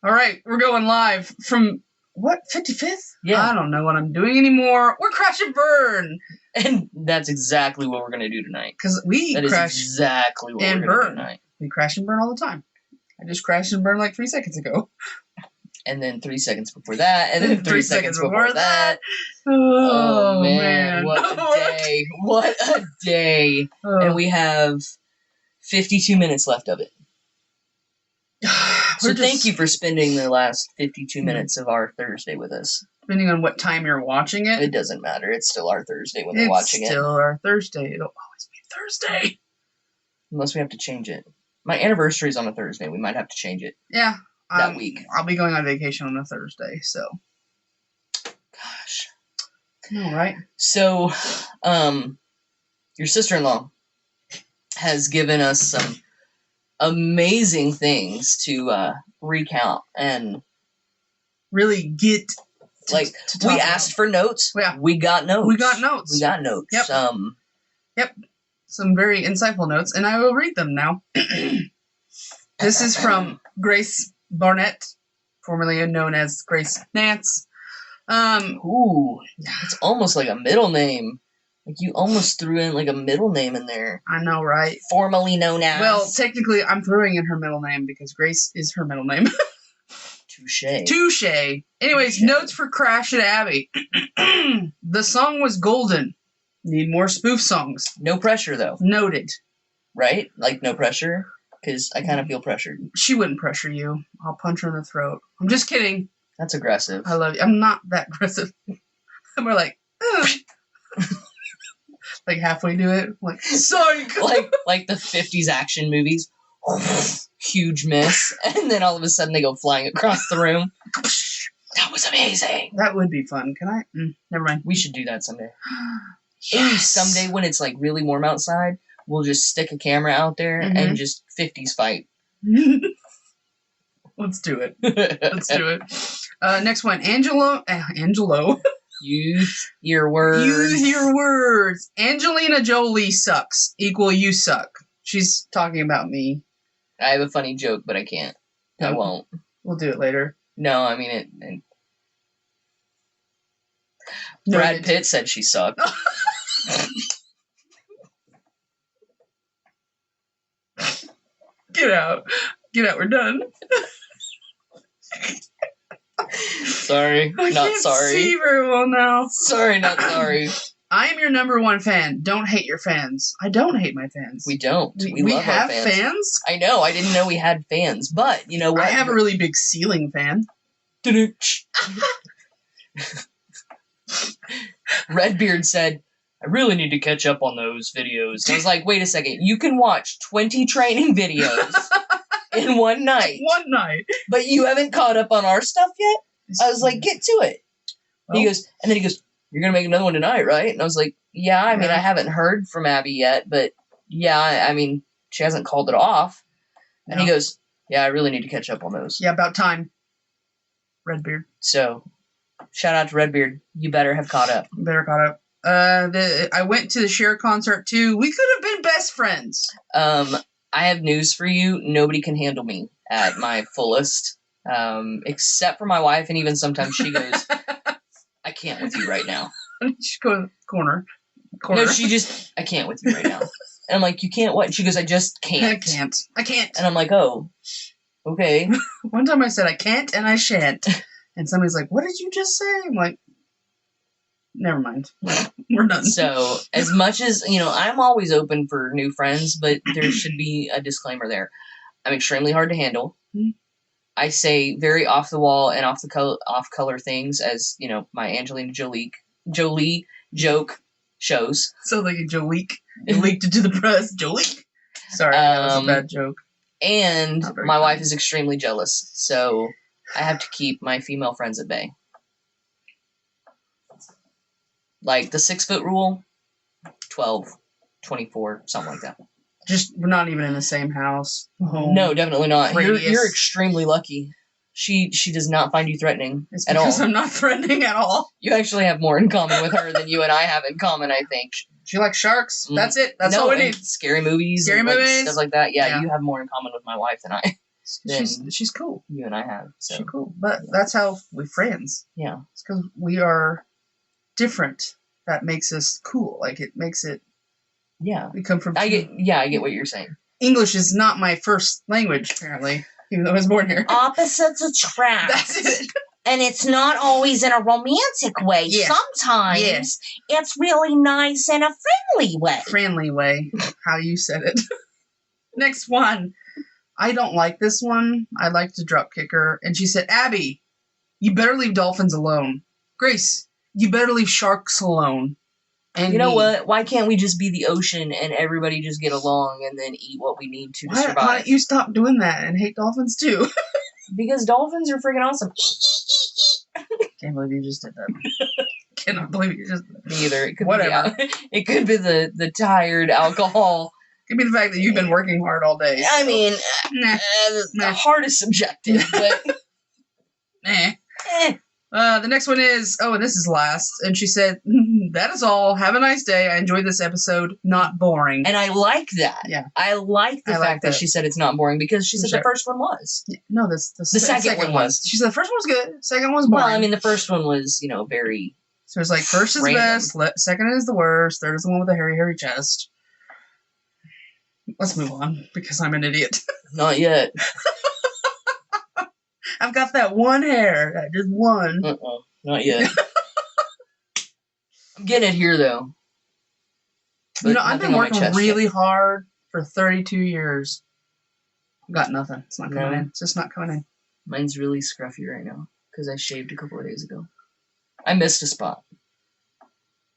All right, we're going live from what 55th? Yeah, I don't know what I'm doing anymore. We're crash and burn, and that's exactly what we're gonna do tonight. because we That is crash exactly what and we're gonna burn. do tonight. We crash and burn all the time. I just crashed and burned like 3 seconds ago. And then 3 seconds before that, and then 3 seconds before that. Oh man, what a day! What a day! And we have 52 minutes left of it. So thank you for spending the last 52 minutes of our Thursday with us. Depending on what time you're watching it. It doesn't matter. It's still our Thursday when they're watching it. It's still our Thursday. It'll always be Thursday. Unless we have to change it. My anniversary is on a Thursday. We might have to change it. Yeah. That week. I'll be going on vacation on a Thursday, so. Gosh. All right. So, your sister-in-law has given us some amazing things to recount and really get to we asked for notes. Yeah. We got notes. We got notes. Yep. Yep. Some very insightful notes, and I will read them now. This is from Grace Barnett, formerly known as Grace Nance. Ooh, it's almost like a middle name. Like you almost threw in like a middle name in there. I know, right? Formerly known as. Well, technically, I'm throwing in her middle name because Grace is her middle name. Touche. Anyways, notes for Crash and Abby. The song was golden. Need more spoof songs. No pressure, though. Noted. Right? Like, no pressure? Because I kind of feel pressured. She wouldn't pressure you. I'll punch her in the throat. I'm just kidding. That's aggressive. I love you. I'm not that aggressive. I'm more like, like halfway do it. Like, psych! like the 50s action movies. Huge miss. And then all of a sudden they go flying across the room. That was amazing. That would be fun. Can I? Never mind. We should do that someday. Yes. Ooh, someday when it's like really warm outside, we'll just stick a camera out there and just 50s fight. Let's do it. Let's do it. Next one, Angelo. Use your words. Use your words. Angelina Jolie sucks. Equal you suck. She's talking about me. I have a funny joke, but I can't. I won't. We'll do it later. No, I mean it. Brad Pitt said she sucked. Get out. Get out. We're done. Sorry. I not can't sorry. See very well now. Sorry, not sorry. I am your number one fan. Don't hate your fans. I don't hate my fans. We don't. We love have our fans? I know. I didn't know we had fans, but you know what? I have a really big ceiling fan. Redbeard said, I really need to catch up on those videos. I was like, wait a second. You can watch 20 training videos in one night. One night. But you haven't caught up on our stuff yet? I was like, get to it. Well, he goes, you're going to make another one tonight, right? And I was like, yeah, I mean, I haven't heard from Abby yet, but yeah, I mean, she hasn't called it off. And he goes, yeah, I really need to catch up on those. Yeah, about time. Redbeard. So, shout out to Redbeard. You better have caught up. Better caught up. I went to the Cher concert too. We could have been best friends. I have news for you. Nobody can handle me at my fullest, except for my wife, and even sometimes she goes, I can't with you right now. She goes, corner. No, I can't with you right now. And I'm like, you can't what? And she goes, I just can't. I can't. And I'm like, oh, okay. One time I said, I can't and I shan't. And somebody's like, what did you just say? I'm like, never mind. We're done. So, as much as, I'm always open for new friends, but there should be a disclaimer there. I'm extremely hard to handle. Mm-hmm. I say very off the wall and off color things, as my Angelina Jolie joke shows. So like a Jolie. You leaked it to the press. Jolie. Sorry, that was a bad joke. And my wife is extremely jealous, so I have to keep my female friends at bay. Like the 6-foot rule, 12, 24, something like that. Just, we're not even in the same house. Home. No, definitely not. You're extremely lucky. She does not find you threatening at all. Because I'm not threatening at all. You actually have more in common with her than you and I have in common, I think. She likes sharks. That's it. That's all we need. Scary movies. Stuff like that. Yeah, you have more in common with my wife than I. than she's cool. You and I have. So. She's cool. But that's how we're friends. Yeah. It's because we are different. That makes us cool. Like, it makes it... Yeah. We come from... I get what you're saying. English is not my first language, apparently, even though I was born here. Opposites attract. That's it. And it's not always in a romantic way. Yeah. Sometimes it's really nice in a friendly way. Friendly way. How you said it. Next one. I don't like this one. I'd like to drop kick her. And she said, Abby, you better leave dolphins alone. Grace, you better leave sharks alone. And you know what? Why can't we just be the ocean and everybody just get along and then eat what we need to survive? Why don't you stop doing that and hate dolphins too? Because dolphins are freaking awesome. Can't believe you just did that. Cannot believe you just did that. Me either. It could Whatever. It could be the tired alcohol. Could be the fact that you've been working hard all day. I mean, nah. Hard is subjective, but... The next one is, and this is last, and she said, that is all. Have a nice day. I enjoyed this episode. Not boring. And I like that. Yeah. I like the fact that she said it's not boring because she said the first one was. No, the second one was. She said the first one was good. Second one was boring. Well, I mean, the first one was, very... So it's like, first is best, second is the worst, third is the one with the hairy chest. Let's move on, because I'm an idiot. Not yet. I've got that one hair. Just one. Not yet. I'm getting it here, though. But I've been working really hard for 32 years. Got nothing. It's not coming in. It's just not coming in. Mine's really scruffy right now, because I shaved a couple of days ago. I missed a spot.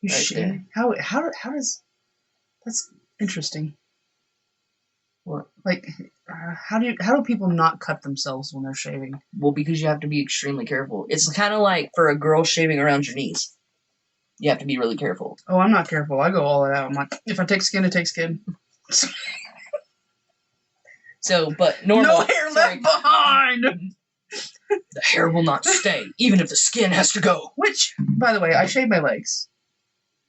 You shaved? How does... That's interesting. What? Like, how do people not cut themselves when they're shaving? Well, because you have to be extremely careful. It's kind of like for a girl shaving around your knees. You have to be really careful. Oh, I'm not careful. I go all out. I'm like, if I take skin, I take skin. So, but normal. No hair left behind! The hair will not stay, even if the skin has to go. Which, by the way, I shaved my legs.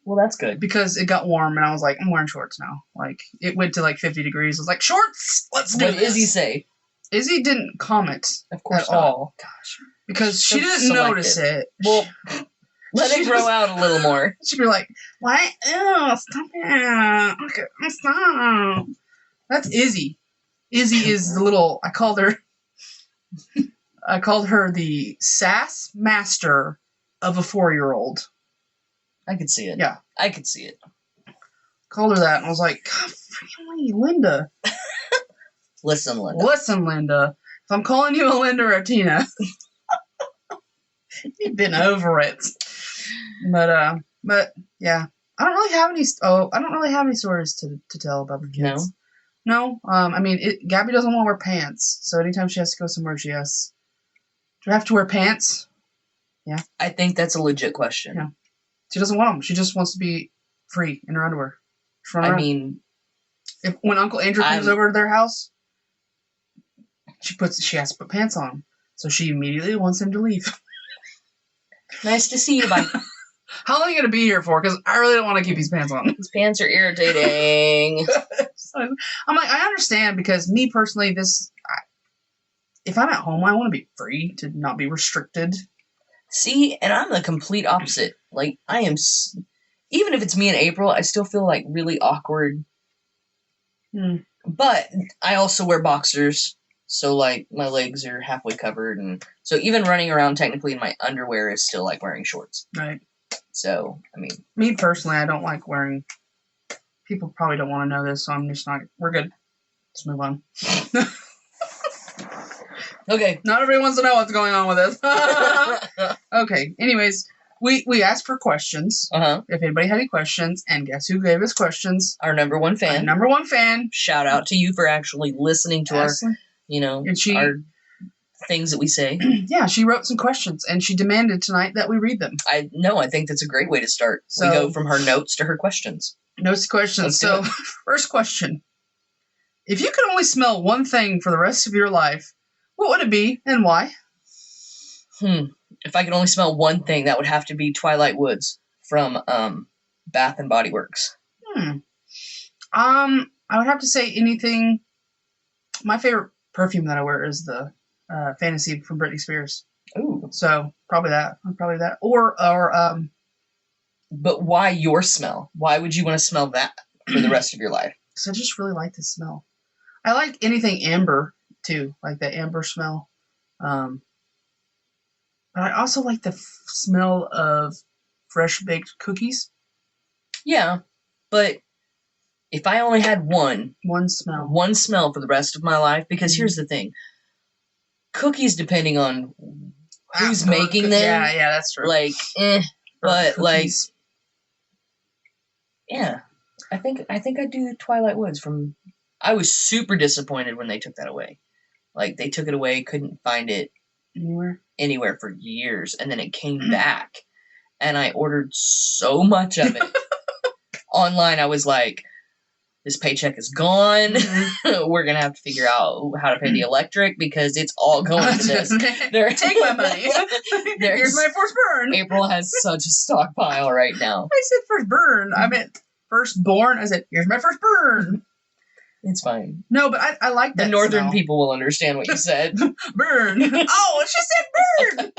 Well, that's good. Because it got warm, and I was like, I'm wearing shorts now. Like, it went to like 50 degrees. I was like, shorts! Let's do this! What did Izzy say? Izzy didn't comment at all. Gosh. Because she didn't notice it. Well, let it grow out a little more. She'd be like, what? Ew, stop it. Okay, stop. That's Izzy. Izzy is the little, I called her the sass master of a 4-year-old. I could see it. Yeah. I could see it. Called her that, and I was like, God, freaking Linda. Listen, Linda. Listen, Linda. If I'm calling you a Linda or a Tina, you've been over it. But yeah. I don't really have any stories to tell about the kids. No? I mean, Gabby doesn't want to wear pants, so anytime she has to go somewhere, she asks, do I have to wear pants? Yeah. I think that's a legit question. Yeah. She doesn't want them. She just wants to be free in her underwear. I mean... when Uncle Andrew comes over to their house, she has to put pants on. So she immediately wants him to leave. Nice to see you, bye. How long are you going to be here for? Because I really don't want to keep these pants on. These pants are irritating. I'm like, I understand, because me personally, if I'm at home, I want to be free to not be restricted. See, and I'm the complete opposite. Like, I am, even if it's me in April, I still feel like really awkward. But I also wear boxers, so like my legs are halfway covered, and so even running around technically in my underwear is still like wearing shorts. Right. So, I mean, me personally, I don't like wearing. People probably don't want to know this, so I'm just not. We're good. Let's move on. Okay. Not everybody wants to know what's going on with this. Okay. Anyways, we asked for questions. If anybody had any questions, and guess who gave us questions? Our number one fan. Our number one fan. Shout out to you for actually listening to our things that we say. Yeah, she wrote some questions, and she demanded tonight that we read them. I think that's a great way to start. So, we go from her notes to her questions. Notes to questions. So, first question. If you could only smell one thing for the rest of your life, what would it be, and why? If I could only smell one thing, that would have to be Twilight Woods from Bath and Body Works. I would have to say anything. My favorite perfume that I wear is the Fantasy from Britney Spears. Ooh. So probably that. Or But why your smell? Why would you want to smell that for the rest of your life? because I just really like the smell. I like anything amber too, like the amber smell. But I also like the smell of fresh baked cookies. Yeah, but if I only had one smell for the rest of my life, because here's the thing. Cookies, depending on who's making them. Yeah, that's true. Like, but cookies. Yeah, I think I do Twilight Woods from. I was super disappointed when they took that away. Like, they took it away, couldn't find it anywhere for years, and then it came back, and I ordered so much of it online. I was like, this paycheck is gone. We're gonna have to figure out how to pay the electric because it's all going to this. Take my money. Here's my first burn. April has such a stockpile right now. I said first burn. I meant firstborn. I said, here's my first burn. It's fine. No, but I like that. The northern smell. people will understand what you said. Burn. Oh, she said burn.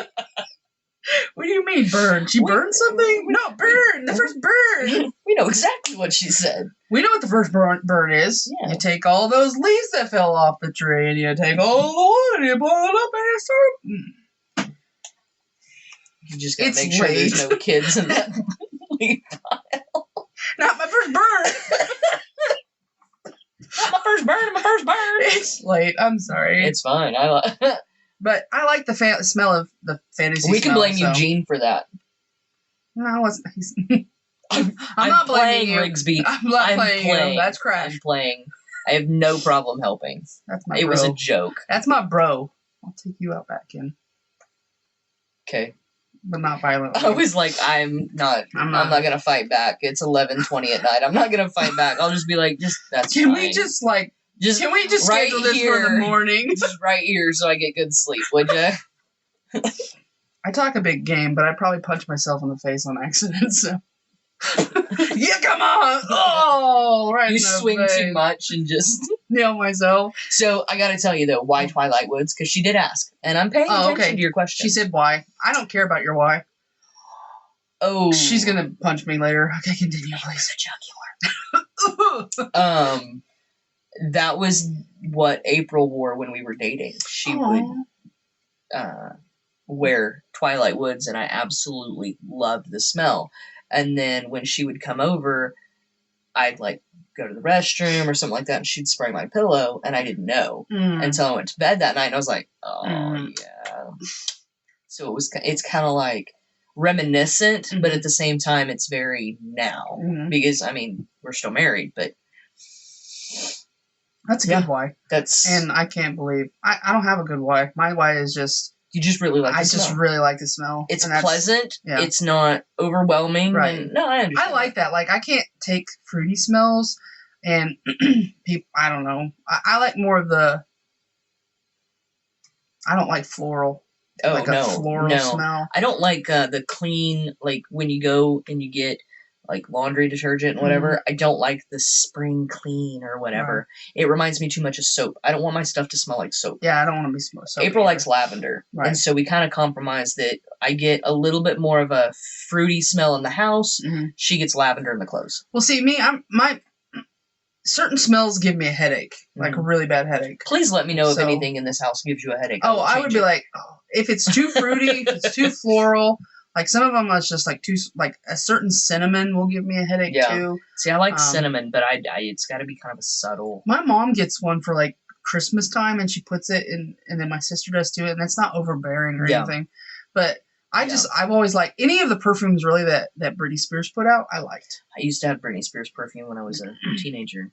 What do you mean burn? She burned something? No, burn. The first burn. We know exactly what she said. We know what the first burn is. Yeah. You take all those leaves that fell off the tree, and you take all the wood, and you boil it up, and you start. You just gotta make sure there's no kids in that leaf pile. Not my first burn. Not my first burn. My first burn. It's late. I'm sorry. It's fine. But I like the smell of the fantasy. We can smell, blame Eugene for that. No, I wasn't. I'm not playing you. Rigsby. I'm not playing you. That's Crash. I'm playing. I have no problem helping. That's my It bro. was a joke. That's my bro. I'll take you out back in. Okay. But not violently. I was like, I'm not gonna fight back. It's 11:20 at night. I'm not gonna fight back. I'll just be like, that's Can fine. we just schedule this here, for the morning? Just right here so I get good sleep, would you? I talk a big game, but I probably punch myself in the face on accident, so. Yeah, come on! Oh, right. You swing face. too much and just nail myself. So I gotta tell you though, why Twilight Woods? Because she did ask, and I'm paying attention to your question. She said why. I don't care about your why. Oh, she's gonna punch me later. Okay, continue, please. Jugular. That was what April wore when we were dating. She would wear Twilight Woods, and I absolutely loved the smell. And then when she would come over, I'd like go to the restroom or something like that, and she'd spray my pillow, and I didn't know until I went to bed that night, and I was like, oh yeah. So it's kind of like reminiscent, but at the same time, it's very now because I mean we're still married, but that's a good why. And I can't believe I don't have a good why. My why is just. You just really like the smell. I just really like the smell. It's pleasant. Yeah. It's not overwhelming. Right. And, no, I understand. I like that. Like, I can't take fruity smells. And people, I don't know. I like more of the... I don't like floral. Oh, like a floral smell. I don't like the clean, like, when you go and you get... like laundry detergent and whatever. I don't like the spring clean or whatever. It reminds me too much of soap. I don't want my stuff to smell like soap. Yeah, I don't want to be smell soap. April likes lavender. Right. And so we kind of compromise that I get a little bit more of a fruity smell in the house. She gets lavender in the clothes. Well, see, me, certain smells give me a headache, like a really bad headache. Please let me know if anything in this house gives you a headache. Oh, I would be like, if it's too fruity, if it's too floral. Like, some of them is just, like, a certain cinnamon will give me a headache, too. See, I like cinnamon, but it's got to be kind of a subtle... My mom gets one for, like, Christmas time, and she puts it in, and then my sister does, too, and it's not overbearing or anything. But I've always liked... Any of the perfumes, really, that Britney Spears put out, I liked. I used to have Britney Spears perfume when I was a teenager.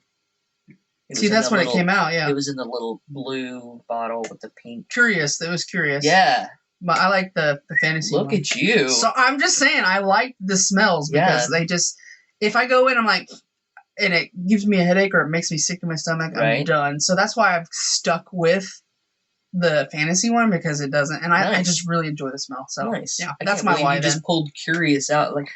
See, that's when it came out, yeah. It was in the little blue bottle with the pink... Curious. It was curious. Yeah. But I like the fantasy Look one. at you. So I'm just saying, I like the smells because they just, if I go in, I'm like, and it gives me a headache or it makes me sick to my stomach, I'm done. So that's why I've stuck with the fantasy one because it doesn't, and I just really enjoy the smell. So yeah, that's my why. You just pulled Curious out. Like,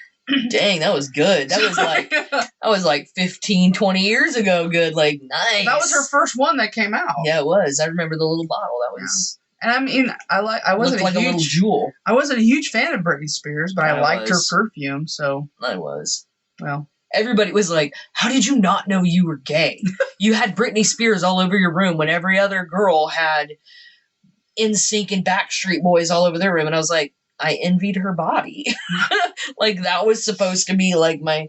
Dang, that was good. That was like 15, 20 years ago good. Like, nice. That was her first one that came out. Yeah, it was. I remember the little bottle. That was... And I mean, I wasn't looked like a little jewel. I wasn't a huge fan of Britney Spears, but I liked her perfume, so... I was. Well... Everybody was like, how did you not know you were gay? You had Britney Spears all over your room when every other girl had NSYNC and Backstreet Boys all over their room. And I was like, I envied her body. Like, that was supposed to be, like, my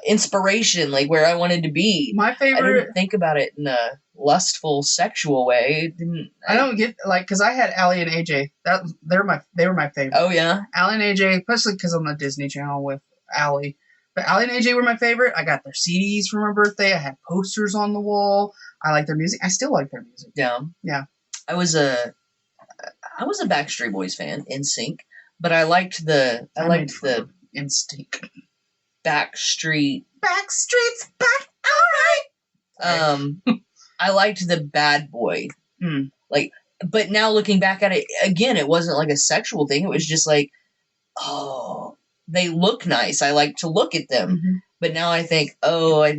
inspiration, like, where I wanted to be. My favorite... I didn't think about it in a lustful, sexual way. I don't get, like, because I had Allie and AJ. They were my favorite. Oh, yeah? Allie and AJ, especially because I'm on the Disney Channel with Allie. But Allie and AJ were my favorite. I got their CDs for my birthday. I had posters on the wall. I like their music. I still like their music. Yeah. Yeah. I was a Backstreet Boys fan, NSYNC, but I liked the Instinct. Backstreet's back. All right. I liked the Bad Boy. Like, but now looking back at it again, it wasn't like a sexual thing. It was just like, oh, they look nice. I like to look at them. Mm-hmm. But now I think,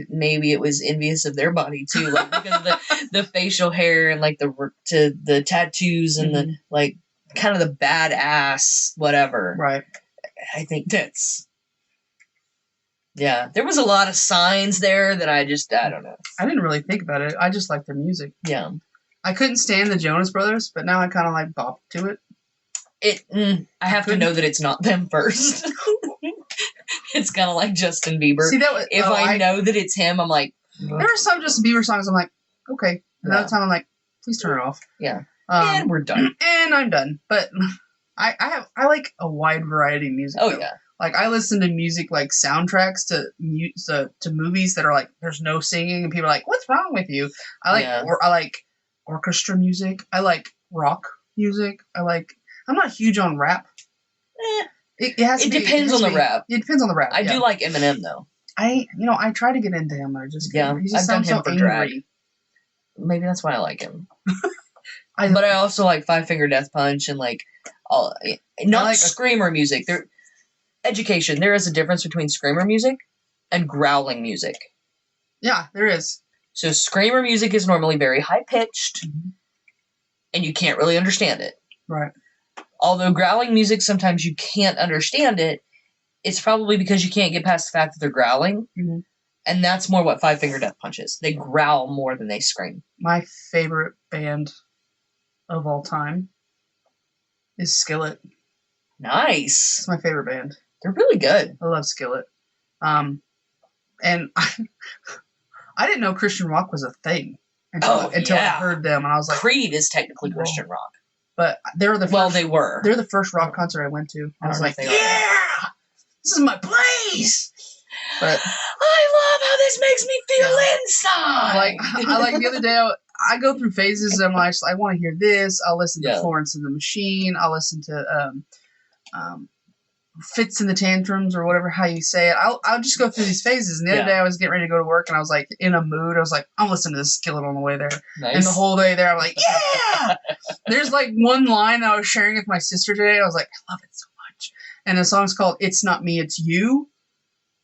maybe it was envious of their body too, like because of the facial hair and like the tattoos and the like kind of the badass whatever. Right. I think there was a lot of signs there that I don't know. I didn't really think about it. I just liked their music. Yeah. I couldn't stand the Jonas Brothers, but now I kind of like bop to it. I have to know that it's not them first. It's kind of like Justin Bieber. See, that was, if I know that it's him, I'm like... There are some Justin Bieber songs I'm like, okay. Another time I'm like, please turn it off. Yeah. And we're done. And I'm done. But I like a wide variety of music. Oh, yeah. Like, I listen to music like soundtracks to movies that are like, there's no singing, and people are like, what's wrong with you? I like orchestra music. I like rock music. I'm not huge on rap. It depends on the rap. It depends on the rap. I do like Eminem though. I try to get into him. He just I've done sounds him so for angry. drag. Maybe that's why I like him. But I also like Five Finger Death Punch and like screamer music. Education. There is a difference between screamer music and growling music. Yeah, there is. So screamer music is normally very high pitched, and you can't really understand it. Right. Although growling music, sometimes you can't understand it. It's probably because you can't get past the fact that they're growling. Mm-hmm. And that's more what Five Finger Death Punch is. They growl more than they scream. My favorite band of all time is Skillet. Nice. It's my favorite band. They're really good. I love Skillet. And I didn't know Christian rock was a thing until I heard them, and I was like, Creed is technically Christian rock. But they were the first. Well, they were. They're the first rock concert I went to. I was like, yeah, this is my place. But I love how this makes me feel inside. Like the other day, I go through phases. And I'm like, I want to hear this. I'll listen to Florence and the Machine. I'll listen to Fits in the Tantrums or whatever how you say it. I'll just go through these phases. And the other day I was getting ready to go to work and I was like in a mood. I was like, I'm listening to this Skillet on the way there. Nice. And the whole day there, I'm like, yeah. There's like one line that I was sharing with my sister today. I was like, I love it so much. And the song's called "It's Not Me, It's You."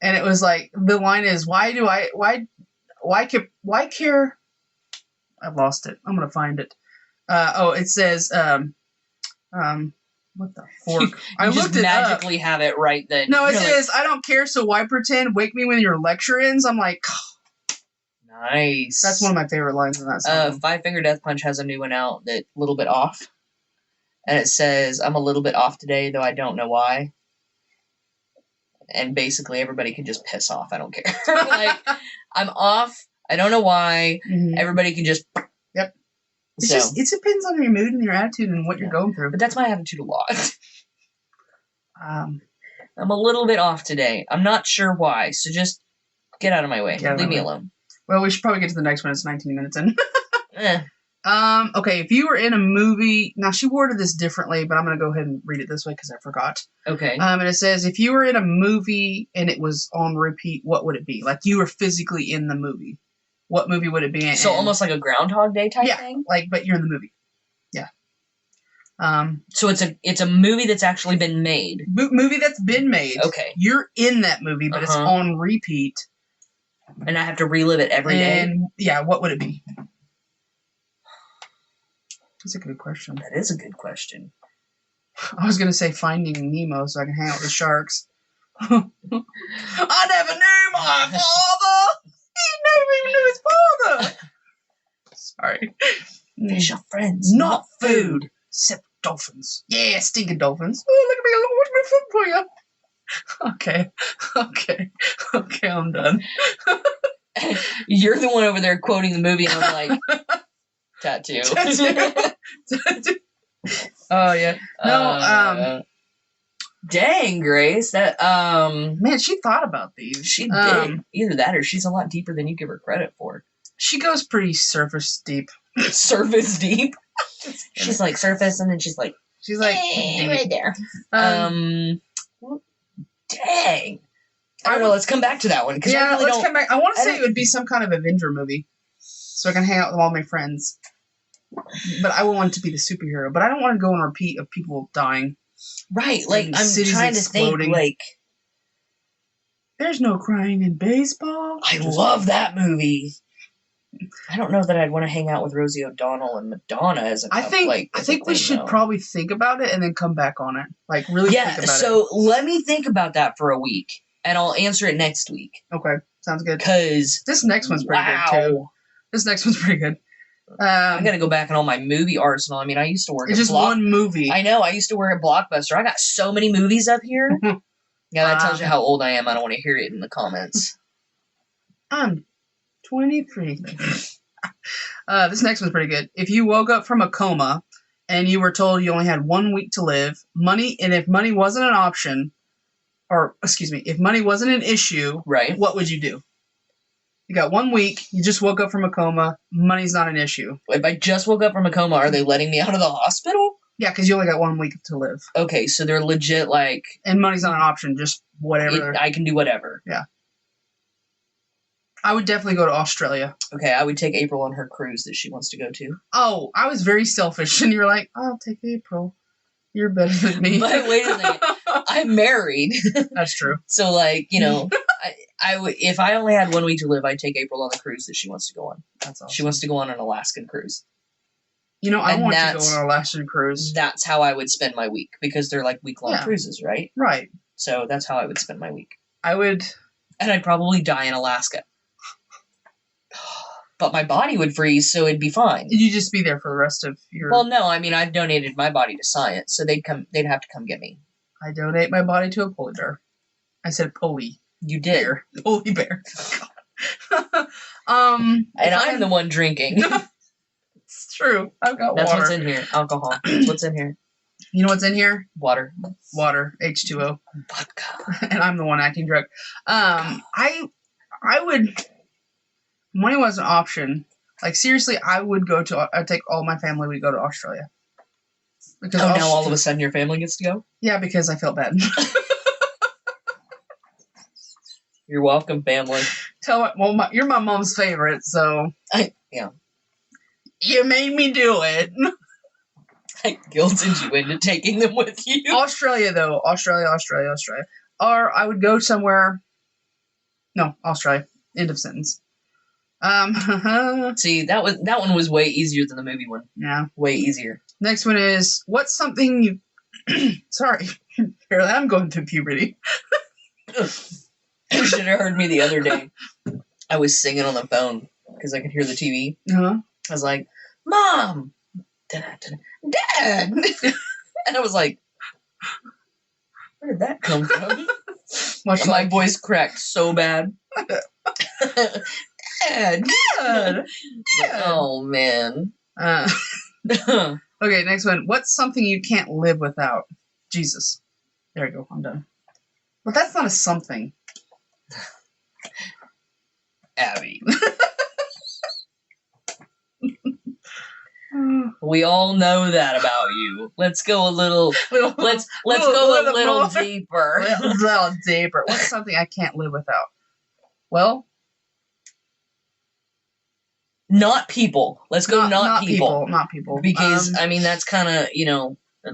And it was like the line is, why care? I've lost it. I'm gonna find it. It says what the fork? I looked it magically up. Have it right then. No, it says, I don't care, so why pretend? Wake me when your lecture ends. I'm like, nice. That's one of my favorite lines in that song. Five Finger Death Punch has a new one out that's a little bit off. And it says, I'm a little bit off today, though I don't know why. And basically everybody can just piss off. I don't care. Like, I'm off. I don't know why. Mm-hmm. Everybody can just... Yep. It depends on your mood and your attitude and what you're going through. But that's my attitude a lot. I'm a little bit off today. I'm not sure why, so just get out of my way. Leave me alone. Well, we should probably get to the next one. It's 19 minutes in. Okay, if you were in a movie... Now, she worded this differently, but I'm going to go ahead and read it this way because I forgot. Okay. And it says, if you were in a movie and it was on repeat, what would it be? Like, you were physically in the movie. What movie would it be in? So almost like a Groundhog Day type thing? Yeah, but you're in the movie. Yeah. So it's a movie that's actually been made. Movie that's been made. Okay. You're in that movie, but it's on repeat. And I have to relive it every day? Yeah, what would it be? That's a good question. That is a good question. I was going to say Finding Nemo so I can hang out with the sharks. I never knew my father! He never even knew his father! Sorry. Fish are friends, not food. Except dolphins. Yeah, stinking dolphins. Oh, look at me. I want my food for you. Okay, I'm done. You're the one over there quoting the movie, and I'm like, tattoo. Oh, yeah. No, dang, Grace. That, man, she thought about these. She did. Either that or she's a lot deeper than you give her credit for. She goes pretty surface deep. Surface deep? She's like surface, and then she's like right there. Dang. I don't know. Let's come back to that one. Yeah, really let's come back. I want to say it would be some kind of Avenger movie, so I can hang out with all my friends. But I would want it to be the superhero. But I don't want to go on repeat of people dying. Right. Like, I'm trying to think, like... There's no crying in baseball. I love that movie. I don't know that I'd want to hang out with Rosie O'Donnell and Madonna as a couple. I think we should probably think about it and then come back on it. Like, really think about it. Yeah, so let me think about that for a week. And I'll answer it next week. Okay. Sounds good. Because... This next one's pretty good, too. This next one's pretty good. I gotta go back in all my movie arsenal. I mean, I used to work at one movie. I know. I used to work at Blockbuster. I got so many movies up here. Yeah, that tells you how old I am. I don't want to hear it in the comments. I'm 23. This next one's pretty good. If you woke up from a coma and you were told you only had 1 week to live, if money wasn't an option, if money wasn't an issue, right? What would you do? You got 1 week, you just woke up from a coma, money's not an issue. If I just woke up from a coma, are they letting me out of the hospital? Yeah, because you only got 1 week to live. Okay, so they're legit like... And money's not an option, just whatever. I can do whatever. Yeah. I would definitely go to Australia. Okay, I would take April on her cruise that she wants to go to. Oh, I was very selfish, and you're like, I'll take April. You're better than me. But wait a second. I'm married. That's true. So, like, you know... if I only had 1 week to live, I'd take April on the cruise that she wants to go on. That's awesome. She wants to go on an Alaskan cruise. You know, I want to go on an Alaskan cruise. That's how I would spend my week, because they're like week-long cruises, right? Right. So that's how I would spend my week. And I'd probably die in Alaska. But my body would freeze, so it'd be fine. You'd just be there for the rest of your... Well, no, I mean, I've donated my body to science, so they'd have to come get me. I donate my body to a polar bear. I said poly. You did. Bear. Poly bear. And I'm the one drinking. It's true. I've got That's water. what's in here. Alcohol. What's in here? You know what's in here? Water. H2O. Vodka. And I'm the one acting drunk. I would... Money was an option. Like, seriously, I'd take all my family, we'd go to Australia. Because now all of a sudden your family gets to go? Yeah, because I felt bad. You're welcome, family. You're my mom's favorite, so... Yeah. You made me do it. I guilted you into taking them with you. Australia, though. Australia. Or I would go somewhere... No, Australia. End of sentence. See, that one was way easier than the movie one. Yeah. Way easier. Next one is, what's something you... Sorry. Apparently I'm going through puberty. You should have heard me the other day. I was singing on the phone because I could hear the TV. Uh-huh. I was like, Mom! Dad! And I was like, where did that come from? My voice cracked so bad. Dad! Oh, man. Okay, next one. What's something you can't live without? Jesus. There you go. I'm done. But that's not a something. Abby. We all know that about you. Let's go a little. Let's go a little deeper. A little deeper. What's something I can't live without? Well, not people. Let's go not people. Not people. Because I mean that's kind of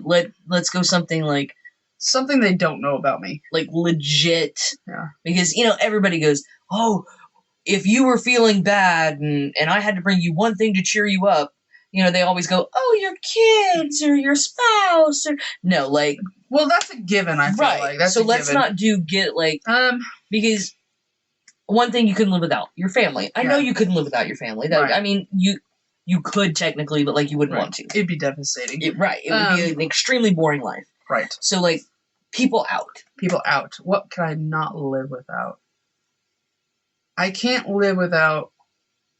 Let's go something like something they don't know about me. Like legit. Yeah. Because, everybody goes, oh, if you were feeling bad and I had to bring you one thing to cheer you up, they always go, oh, your kids or your spouse or no, like. Well, that's a given, I feel like. That's so let's not because one thing you couldn't live without, your family. I know you couldn't live without your family. Right. I mean, you could technically, but you wouldn't want to. It'd be devastating. It would be an extremely boring life. Right. So people out. People out. What can I not live without? I can't live without.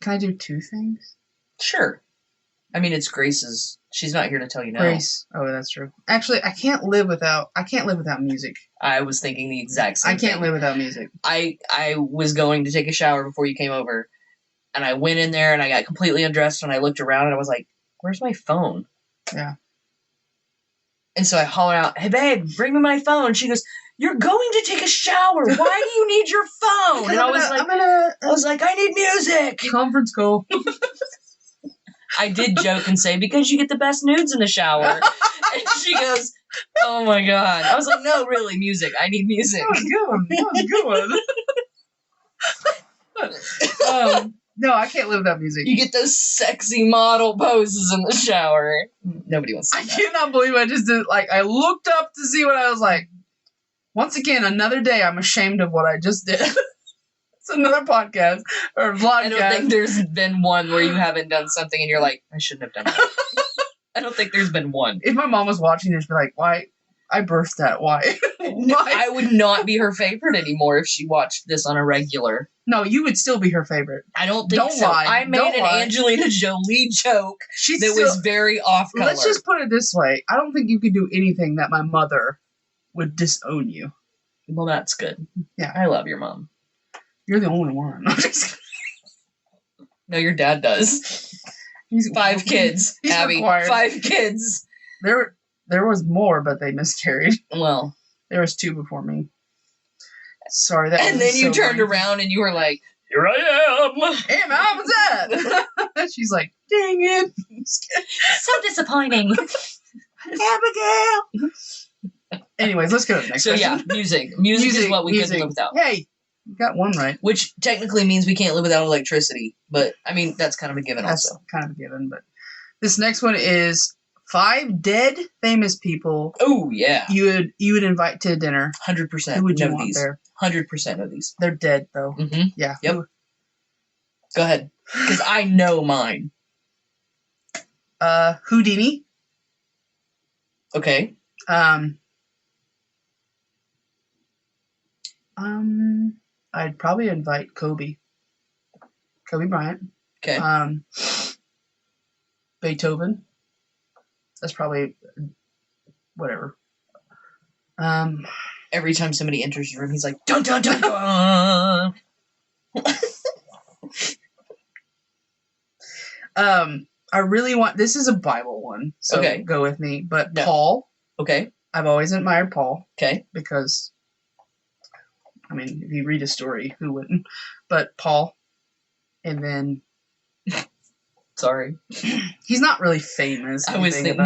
Can I do two things? Sure. I mean, it's Grace's. She's not here to tell you no. Grace. Oh, that's true. Actually, I can't live without music. I was thinking the exact same thing. I can't live without music. I was going to take a shower before you came over, and I went in there and I got completely undressed and I looked around and I was like, "Where's my phone?" Yeah. And so I hollered out, "Hey, babe, bring me my phone." She goes, "You're going to take a shower. Why do you need your phone?" And I was like, "I need music." Conference call. I did joke and say, because you get the best nudes in the shower. And she goes, oh my God. I was like, no, really, music. I need music. That was good. No, I can't live without music. You get those sexy model poses in the shower. Nobody wants to see that. I cannot believe I just did. I looked up to see what I was like. Once again, another day I'm ashamed of what I just did. It's another podcast or vlog. I don't think there's been one where you haven't done something and you're like, I shouldn't have done that. I don't think there's been one. If my mom was watching, she'd be like, why? I birthed that. Why? Why? I would not be her favorite anymore if she watched this on a regular. No, you would still be her favorite. I don't think so. Lie. I made an Angelina Jolie joke was very off-color. Let's just put it this way. I don't think you could do anything that my mother would disown you. Well, that's good. Yeah. I love your mom. You're the only one. No, your dad does. He's 5 kids, he's Abby. Required. 5 kids. There was more, but they miscarried. Well, there was 2 before me. Sorry, that. And then you turned around and you were like, "Here I am." Hey, Mom, what's that? She's like, "Dang it, so disappointing." Abigail. Anyways, let's go to the next question. Yeah, music. Music is what we couldn't live without. Hey. You got one right. Which technically means we can't live without electricity. But, I mean, that's kind of a given also. That's kind of a given. But this next one is 5 dead famous people. Oh, yeah. You would invite to dinner. 100%. Who would you want there? 100% of these. They're dead, though. Mm-hmm. Yeah. Yep. Go ahead. Because I know mine. Houdini. Okay. I'd probably invite Kobe Bryant. Okay. Beethoven. That's probably whatever. Every time somebody enters the room, he's like, dun dun dun dun. I really want. This is a Bible one, so go with me. But no. Paul. Okay. I've always admired Paul. Okay. Because. I mean, if you read a story, who wouldn't? But Paul, and then, sorry, he's not really famous. I was thinking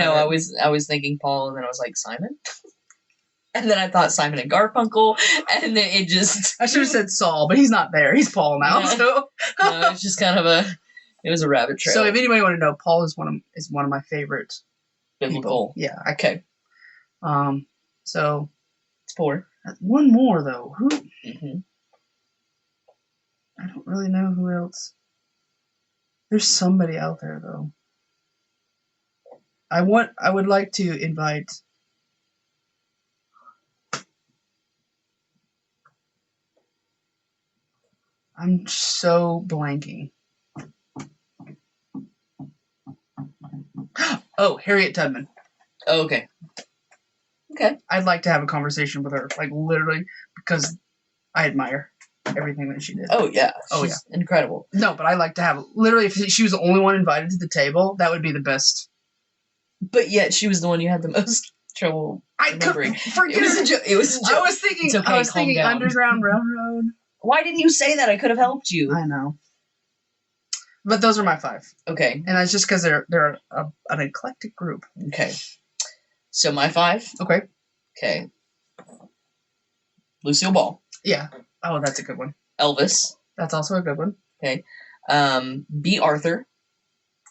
Paul, and then I was like Simon, and then I thought Simon and Garfunkel, and then it just I should have said Saul, but he's not there. He's Paul now. Yeah. So no, it's just kind of it was a rabbit trail. So if anybody want to know, Paul is one of my favorite biblical. People. Yeah. Okay. So it's 4. One more though. Who? Mm-hmm. I don't really know who else. There's somebody out there though. I would like to invite. I'm so blanking. Oh, Harriet Tubman. Oh, okay. Okay. I'd like to have a conversation with her, literally, because I admire everything that she did. Oh, yeah. She's incredible. No, but I like to have, literally, if she was the only one invited to the table, that would be the best. But yet, she was the one you had the most trouble remembering. Forget it was a joke. I was thinking Underground Railroad. Why didn't you say that? I could have helped you. I know. But those are my 5. Okay. And that's just because they're an eclectic group. Okay. So my 5. Okay. Okay. Lucille Ball. Yeah. Oh, that's a good one. Elvis. That's also a good one. Okay. B. Arthur.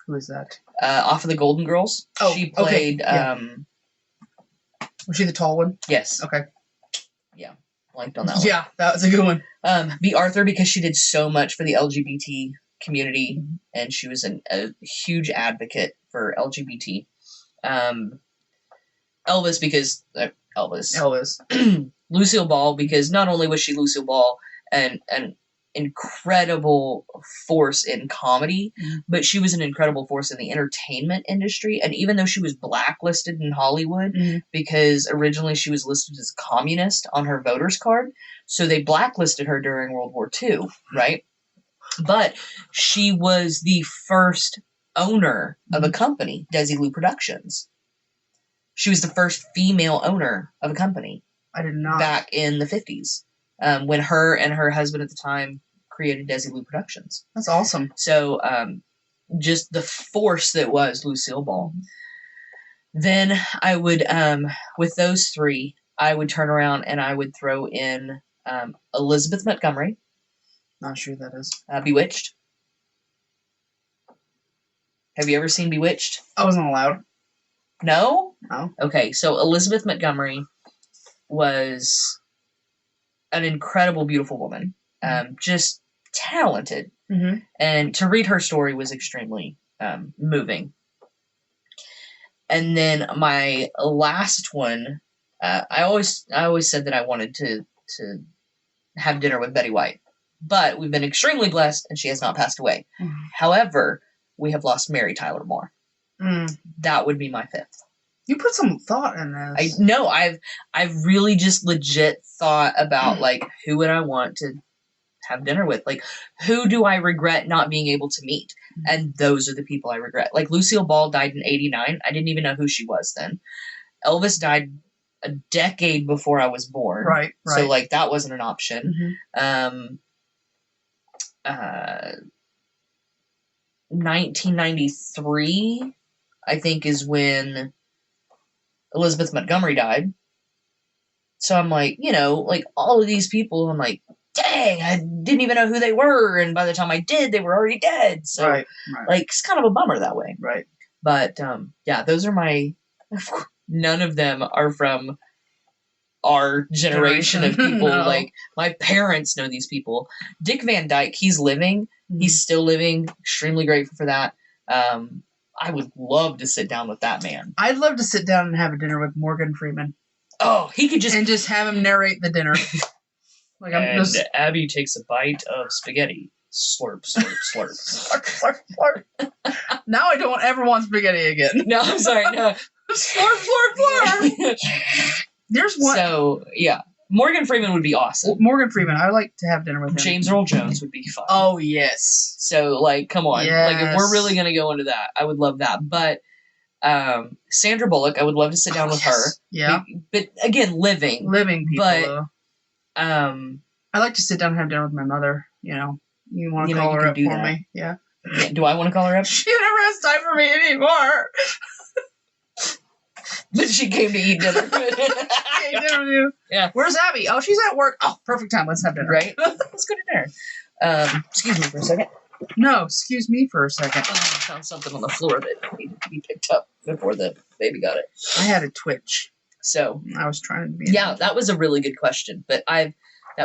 Who is that? Off of the Golden Girls. Oh, she played. Okay. Yeah. Was she the tall one? Yes. Okay. Yeah. Blanked on that one. Yeah, that was a good one. B. Arthur, because she did so much for the LGBT community, and she was a huge advocate for LGBT. Elvis, because Elvis. Lucille Ball, because not only was she Lucille Ball and an incredible force in comedy, but she was an incredible force in the entertainment industry. And even though she was blacklisted in Hollywood, because originally she was listed as communist on her voter's card, so they blacklisted her during World War II, right? But she was the first owner of a company, Desilu Productions. She was the first female owner of a company. I did not. Back in the 50s, when her and her husband at the time created Desilu Productions. That's awesome. So, just the force that was Lucille Ball. Then I would, with those 3, I would turn around and I would throw in Elizabeth Montgomery. Not sure who that is. Bewitched. Have you ever seen Bewitched? I wasn't allowed. No? No. Okay, so Elizabeth Montgomery was an incredible, beautiful woman. Just talented. And to read her story was extremely moving. And then my last one, I always said that I wanted to have dinner with Betty White. But we've been extremely blessed, and she has not passed away. However, we have lost Mary Tyler Moore. That would be my 5th. You put some thought in this. I know. I've really just legit thought about, like, who would I want to have dinner with? Like, who do I regret not being able to meet? And those are the people I regret. Like, Lucille Ball died in 1989. I didn't even know who she was then. Elvis died a decade before I was born. Right. So, like, that wasn't an option. 1993, I think, is when Elizabeth Montgomery died. So I'm like, like all of these people, I'm like, dang, I didn't even know who they were. And by the time I did, they were already dead. So like, it's kind of a bummer that way. Right. But yeah, those are my, none of them are from our generation of people. No. Like, my parents know these people. Dick Van Dyke, he's living. He's still living. Extremely grateful for that. I would love to sit down with that man. I'd love to sit down and have a dinner with Morgan Freeman. Oh, he could just have him narrate the dinner. Like, Abby takes a bite of spaghetti. Slurp, slurp, slurp. Slurp, slurp, slurp. Now I don't ever want spaghetti again. No, I'm sorry. No. Slurp, slurp, slurp. There's one. So, yeah. Morgan Freeman would be awesome. Morgan Freeman. I would like to have dinner with him. James Earl Jones would be fun. Oh, yes. So, like, come on. Yes. Like, if we're really going to go into that, I would love that. But Sandra Bullock, I would love to sit down with her. Yeah. But again, living. Living people, but, I like to sit down and have dinner with my mother, You want to call her up for me? Yeah. Do I want to call her up? She never has time for me anymore. But she came to eat dinner. Dinner with you. Yeah. Where's Abby? Oh, she's at work. Oh, perfect time. Let's have dinner. Right? Let's go to dinner. Excuse me for a second. No, excuse me for a second. Oh, I found something on the floor that needed to be picked up before the baby got it. I had a twitch. So I was trying to be. Yeah, that was a really good question. But that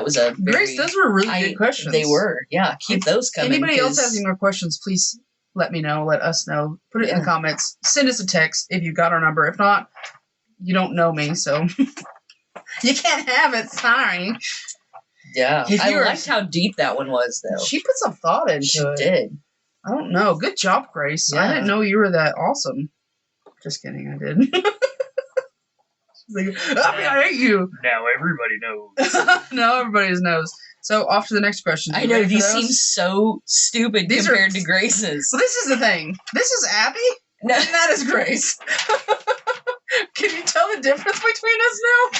was a very, Grace, those were really good questions. They were. Yeah, keep those coming. Anybody else has any more questions, please let me know. Let us know. Put it in the comments. Send us a text if you got our number. If not, you don't know me, so you can't have it. Sorry. Yeah. I liked how deep that one was, though. She put some thought into it. She did. I don't know. Good job, Grace. Yeah. I didn't know you were that awesome. Just kidding, I did. Like, I hate you. Now everybody knows. Now everybody knows. So off to the next question. I know, these seem so stupid compared to Grace's. Well, this is the thing. This is Abby, and that is Grace. Can you tell the difference between us now?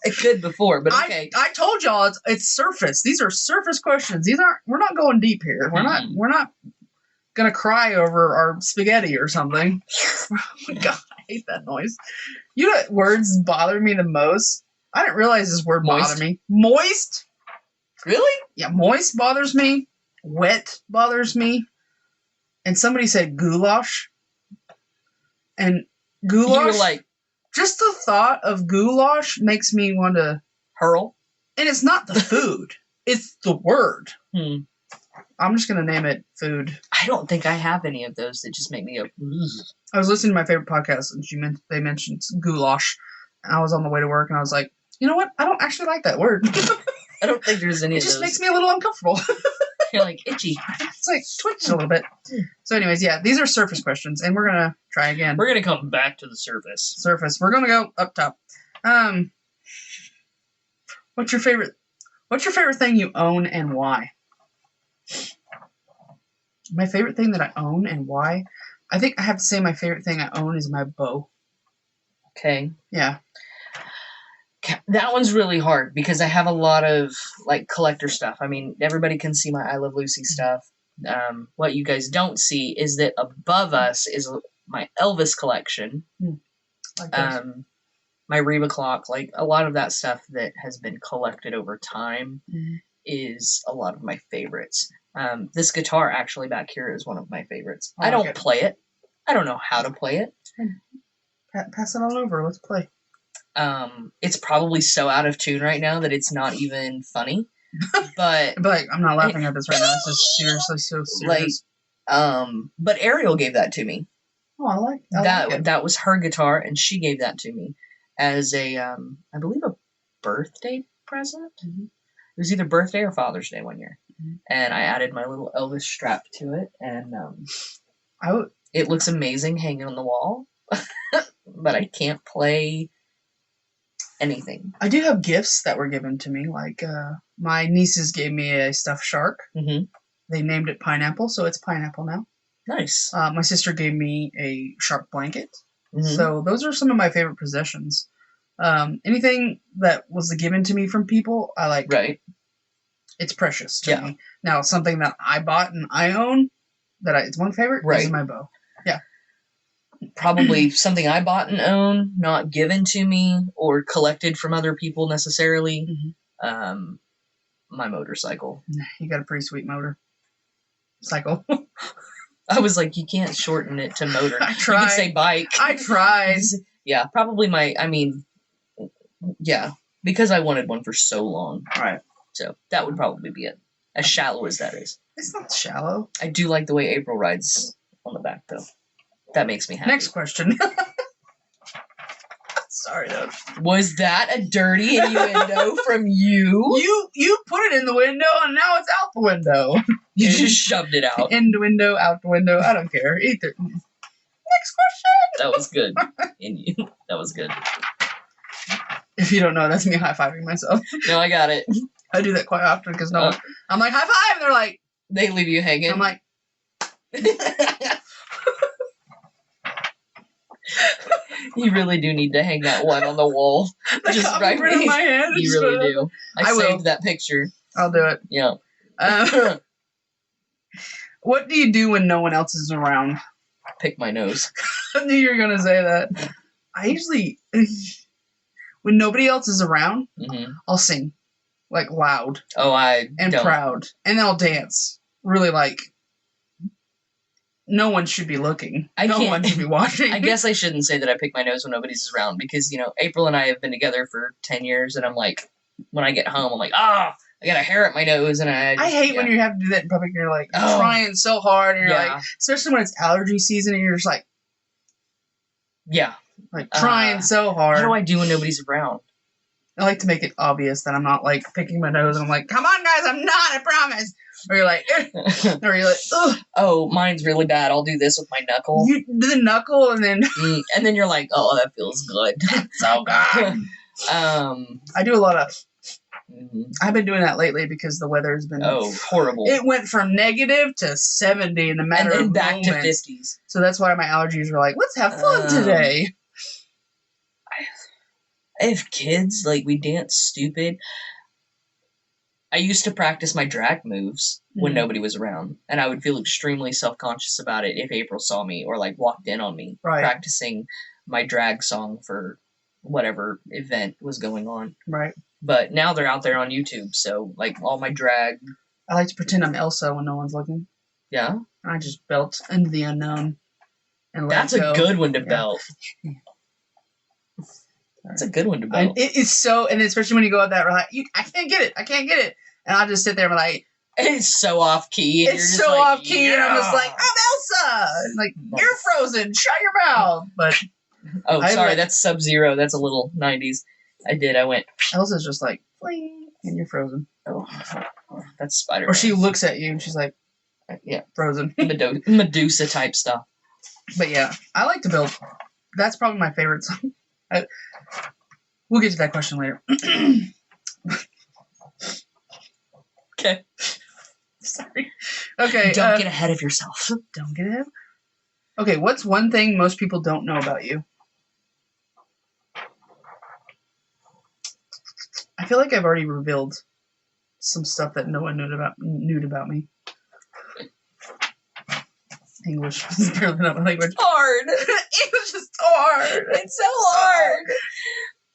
I could before, but okay. I told y'all it's surface. These are surface questions. We're not going deep here. We're not gonna cry over our spaghetti or something. Oh my God. hate that noise. You know what words bother me the most? I didn't realize this word bothered me. Moist? Really? Yeah, moist bothers me. Wet bothers me. And somebody said goulash. And goulash... You were like... Just the thought of goulash makes me want to... Hurl? And it's not the food. It's the word. Hmm. I'm just going to name it food. I don't think I have any of those that just make me go... I was listening to my favorite podcast, and they mentioned goulash. And I was on the way to work, and I was like, you know what? I don't actually like that word. I don't think there's any of those. It just makes me a little uncomfortable. You're like, itchy. It's like twitching a little bit. So anyways, yeah, these are surface questions, and we're going to try again. We're going to come back to the surface. We're going to go up top. What's your favorite thing you own and why? My favorite thing that I own and why? I think I have to say my favorite thing I own is my bow. Okay. Yeah. That one's really hard because I have a lot of like collector stuff. I mean, everybody can see my I Love Lucy stuff. What you guys don't see is that above us is my Elvis collection. Like my Reba clock, like a lot of that stuff that has been collected over time is a lot of my favorites. This guitar actually back here is one of my favorites. I don't play it. I don't know how to play it. Pass it on over. Let's play. It's probably so out of tune right now that it's not even funny. But I'm not laughing at this right now. It's just seriously so serious. But Ariel gave that to me. Oh, I like that. That was her guitar, and she gave that to me as a, I believe, a birthday present. It was either birthday or Father's Day one year, and I added my little Elvis strap to it, and it looks amazing hanging on the wall. But I can't play anything. I do have gifts that were given to me. Like my nieces gave me a stuffed shark. They named it Pineapple, so it's Pineapple now. Nice. My sister gave me a shark blanket. So those are some of my favorite possessions. Anything that was given to me from people, I like. Right. It's precious to me. Now, something that I bought and I own, it's one favorite, is my bow. Yeah. Probably something I bought and own, not given to me or collected from other people necessarily. My motorcycle. You got a pretty sweet motorcycle. I was like, you can't shorten it to motor. I tried. You could say bike. I tried. Yeah, probably because I wanted one for so long. Right. So that would probably be it. As shallow as that is. It's not shallow. I do like the way April rides on the back, though. That makes me happy. Next question. Sorry, though. Was that a dirty innuendo from you? You put it in the window, and now it's out the window. You just shoved it out. In the window, out the window. I don't care. Either. Next question. That was good. That was good. If you don't know, that's me high-fiving myself. No, I got it. I do that quite often because I'm like, high five! And they're like... They leave you hanging. I'm like... You really do need to hang that one on the wall. Just right in my hand. You really do. I saved that picture. I'll do it. Yeah. What do you do when no one else is around? Pick my nose. I knew you were going to say that. I usually... When nobody else is around, I'll sing. Like, loud. Oh, and proud. And I'll dance. Really, like... No one should be looking. No one should be watching. I guess I shouldn't say that I pick my nose when nobody's around because, April and I have been together for 10 years, and I'm like, when I get home, I'm like, I got a hair at my nose, and I hate when you have to do that in public, and you're like, trying so hard, and you're like, especially when it's allergy season, and you're just like, like, trying so hard. How do I do when nobody's around? I like to make it obvious that I'm not, like, picking my nose, and I'm like, come on, guys, I'm not, I promise. Or you're like, ugh. Oh, mine's really bad. I'll do this with my knuckle. You do the knuckle, and then... and then you're like, oh, that feels good. So good. I do a lot of... I've been doing that lately because the weather's been... horrible. It went from negative to 70 in a matter of back moments. To 50s. So that's why my allergies were like, let's have fun today. I have kids. Like, we dance stupid. I used to practice my drag moves when nobody was around, and I would feel extremely self-conscious about it if April saw me or, like, walked in on me practicing my drag song for whatever event was going on. Right. But now they're out there on YouTube, so like all my drag. I like to pretend I'm Elsa when no one's looking. Yeah. I just belt into the unknown. And That's a good one to belt. That's a good one to belt. It is so, and especially when you go up that right, I can't get it. And I'll just sit there and be like, it's so off key. And it's so like, off key, and I'm just like, I'm Elsa. And like, you're frozen. Shut your mouth. But sorry, that's Sub-Zero. That's a little 90s. I went. Elsa's just like, fling, and you're frozen. Oh, that's Spider-Man. Or she looks at you and she's like, yeah, frozen. Medusa type stuff. But yeah, I like to build. That's probably my favorite song. We'll get to that question later. Okay. Sorry. Okay. Don't get ahead of yourself. Don't get ahead. Okay, what's one thing most people don't know about you? I feel like I've already revealed some stuff that no one knew about me. English is barely not my language. Hard. English is so hard. It's so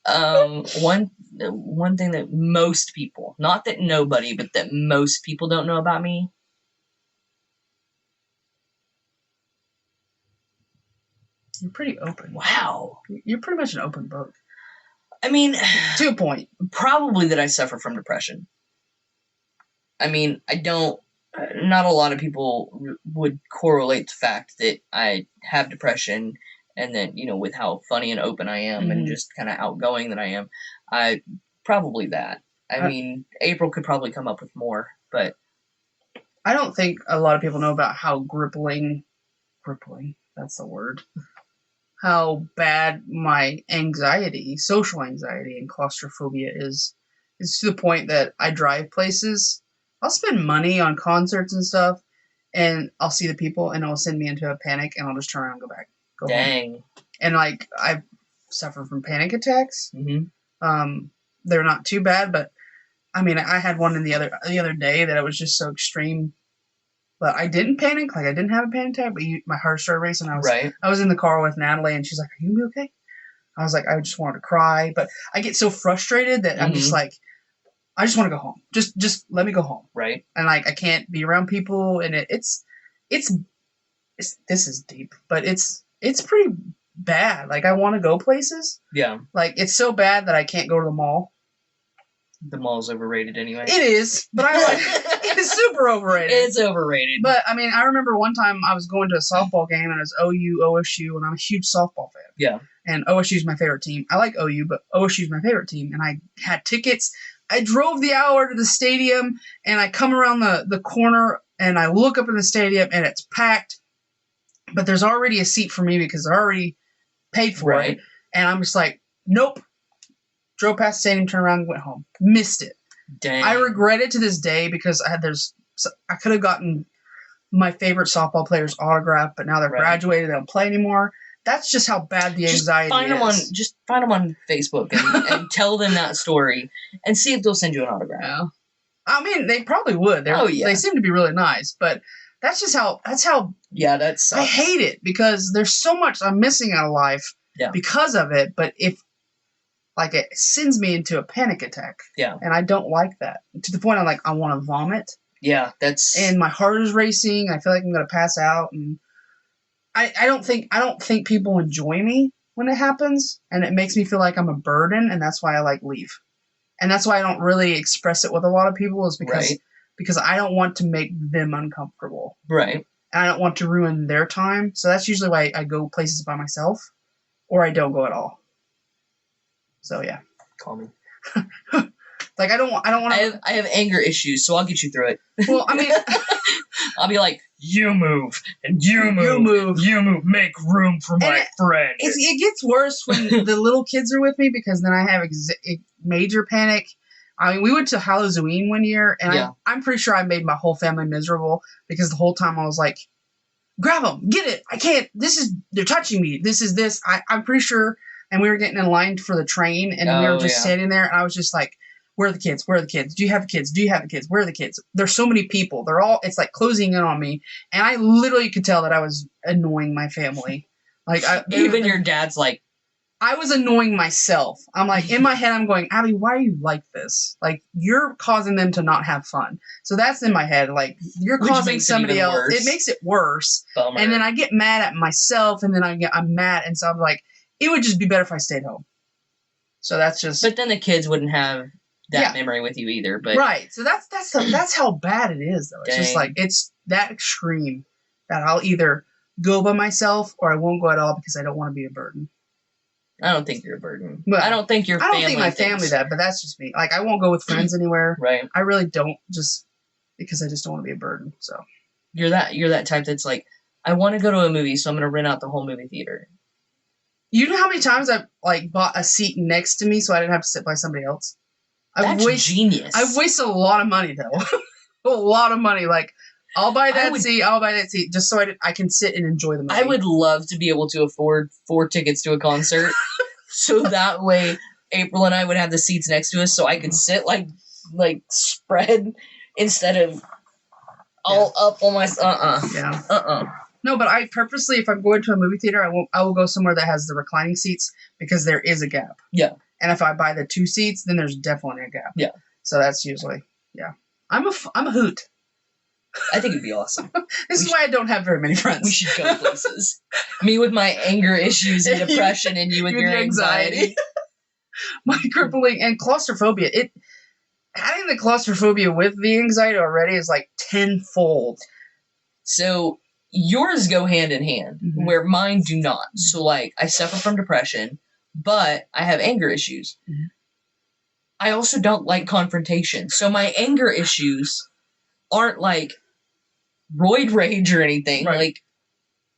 hard. One thing that most people, not that nobody, but that most people don't know about me. You're pretty open. Wow. You're pretty much an open book. I mean, to a point. Probably that I suffer from depression. I mean, not a lot of people would correlate the fact that I have depression and then, with how funny and open I am and just kind of outgoing that I am. Probably that. I mean, April could probably come up with more, but I don't think a lot of people know about how crippling, that's the word, how bad my anxiety, social anxiety and claustrophobia is to the point that I drive places. I'll spend money on concerts and stuff, and I'll see the people, and it'll send me into a panic, and I'll just turn around and go back. Dang. Home. And, I've suffered from panic attacks. Mm-hmm. They're not too bad, but, I mean, I had one the other day that it was just so extreme. But I didn't panic. I didn't have a panic attack, but my heart started racing. I was in the car with Natalie, and she's like, "Are you gonna be okay?" I was like, I just wanted to cry. But I get so frustrated that I'm just like, I just want to go home. Just let me go home. Right. And I can't be around people, and it's this is deep, but it's pretty bad. I want to go places. Yeah. It's so bad that I can't go to the mall. The mall's overrated anyway. It is, but it is super overrated. It's overrated. But I mean, I remember one time I was going to a softball game and it was OU OSU, and I'm a huge softball fan. Yeah. And OSU is my favorite team. I like OU, but OSU is my favorite team, and I had tickets. I drove the hour to the stadium, and I come around the corner, and I look up in the stadium, and it's packed. But there's already a seat for me because I already paid for it, and I'm just like, nope. Drove past the stadium, turned around, and went home. Missed it. Dang. I regret it to this day because I could have gotten my favorite softball player's autograph, but now they're graduated, they don't play anymore. That's just how bad the anxiety is. Just find them on Facebook and tell them that story and see if they'll send you an autograph. Yeah. I mean, they probably would. They seem to be really nice, but that's how. Yeah, that sucks. I hate it because there's so much I'm missing out of life because of it. But if it sends me into a panic attack. Yeah. And I don't like that. To the point I'm like, I want to vomit. Yeah, and my heart is racing. I feel like I'm gonna pass out, and I don't think people enjoy me when it happens, and it makes me feel like I'm a burden, and that's why I leave. And that's why I don't really express it with a lot of people, is because I don't want to make them uncomfortable. Right. And I don't want to ruin their time. So that's usually why I go places by myself, or I don't go at all. So yeah, call me. I don't want to. I have anger issues, so I'll get you through it. Well, I mean, I'll be like, you move, and you move, make room for my friend. It gets worse when the little kids are with me, because then I have major panic. I mean, we went to Halloween one year, and I'm pretty sure I made my whole family miserable, because the whole time I was like, grab them, get it, I can't, they're touching me, I'm pretty sure. And we were getting in line for the train, and we were just sitting there, and I was just like, where are the kids? Where are the kids? Do you have the kids? Do you have the kids? Where are the kids? There's so many people. It's like closing in on me. And I literally could tell that I was annoying my family. Like, even your dad's like, I was annoying myself. I'm like, in my head, I'm going, Abby, why are you like this? Like, you're causing them to not have fun. So that's in my head. Like, you're causing somebody else. Worse. It makes it worse. Bummer. And then I get mad at myself, and then I'm mad. And so I'm like, it would just be better if I stayed home. So that's just. But then the kids wouldn't have that memory with you either. But right. So that's how bad it is, though. It's just like, it's that extreme that I'll either go by myself or I won't go at all because I don't want to be a burden. I don't think you're a burden. Well, I don't think your family. I don't think my family that, but that's just me. Like, I won't go with friends anywhere. Right. I really don't, just because I just don't want to be a burden. So you're that type that's like, I want to go to a movie, so I'm going to rent out the whole movie theater. You know how many times I've like bought a seat next to me so I didn't have to sit by somebody else? That's genius. I've wasted a lot of money though. A lot of money. Like, I'll buy that seat just so I can sit and enjoy the movie. I would love to be able to afford 4 tickets to a concert. So that way April and I would have the seats next to us so I could sit like spread instead of all up on my No, but I purposely, if I'm going to a movie theater, I will go somewhere that has the reclining seats because there is a gap. Yeah. And if I buy the 2 seats, then there's definitely a gap. Yeah. So that's usually I'm a hoot. I think it'd be awesome. This is why I don't have very many friends. We should go places. Me with my anger issues and depression, and you with your anxiety. My crippling and claustrophobia. Having the claustrophobia with the anxiety already is like tenfold. So yours go hand in hand, where mine do not. So like, I suffer from depression, but I have anger issues. Mm-hmm. I also don't like confrontation. So my anger issues aren't like roid rage or anything. Right. Like,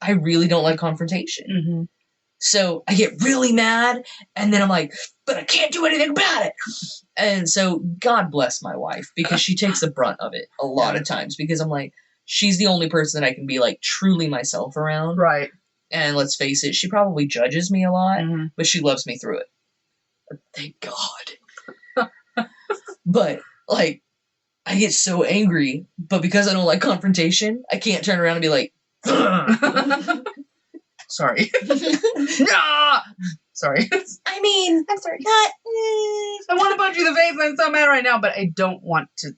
I really don't like confrontation. Mm-hmm. So I get really mad, and then I'm like, but I can't do anything about it. And so God bless my wife, because she takes the brunt of it a lot of times, because I'm like, she's the only person that I can be like truly myself around. Right. And let's face it, she probably judges me a lot, but she loves me through it. Thank God. But like, I get so angry, but because I don't like confrontation, I can't turn around and be like, sorry. No! Sorry. I mean, I'm sorry. I want to punch you in the face. I'm so mad right now, but I don't want to.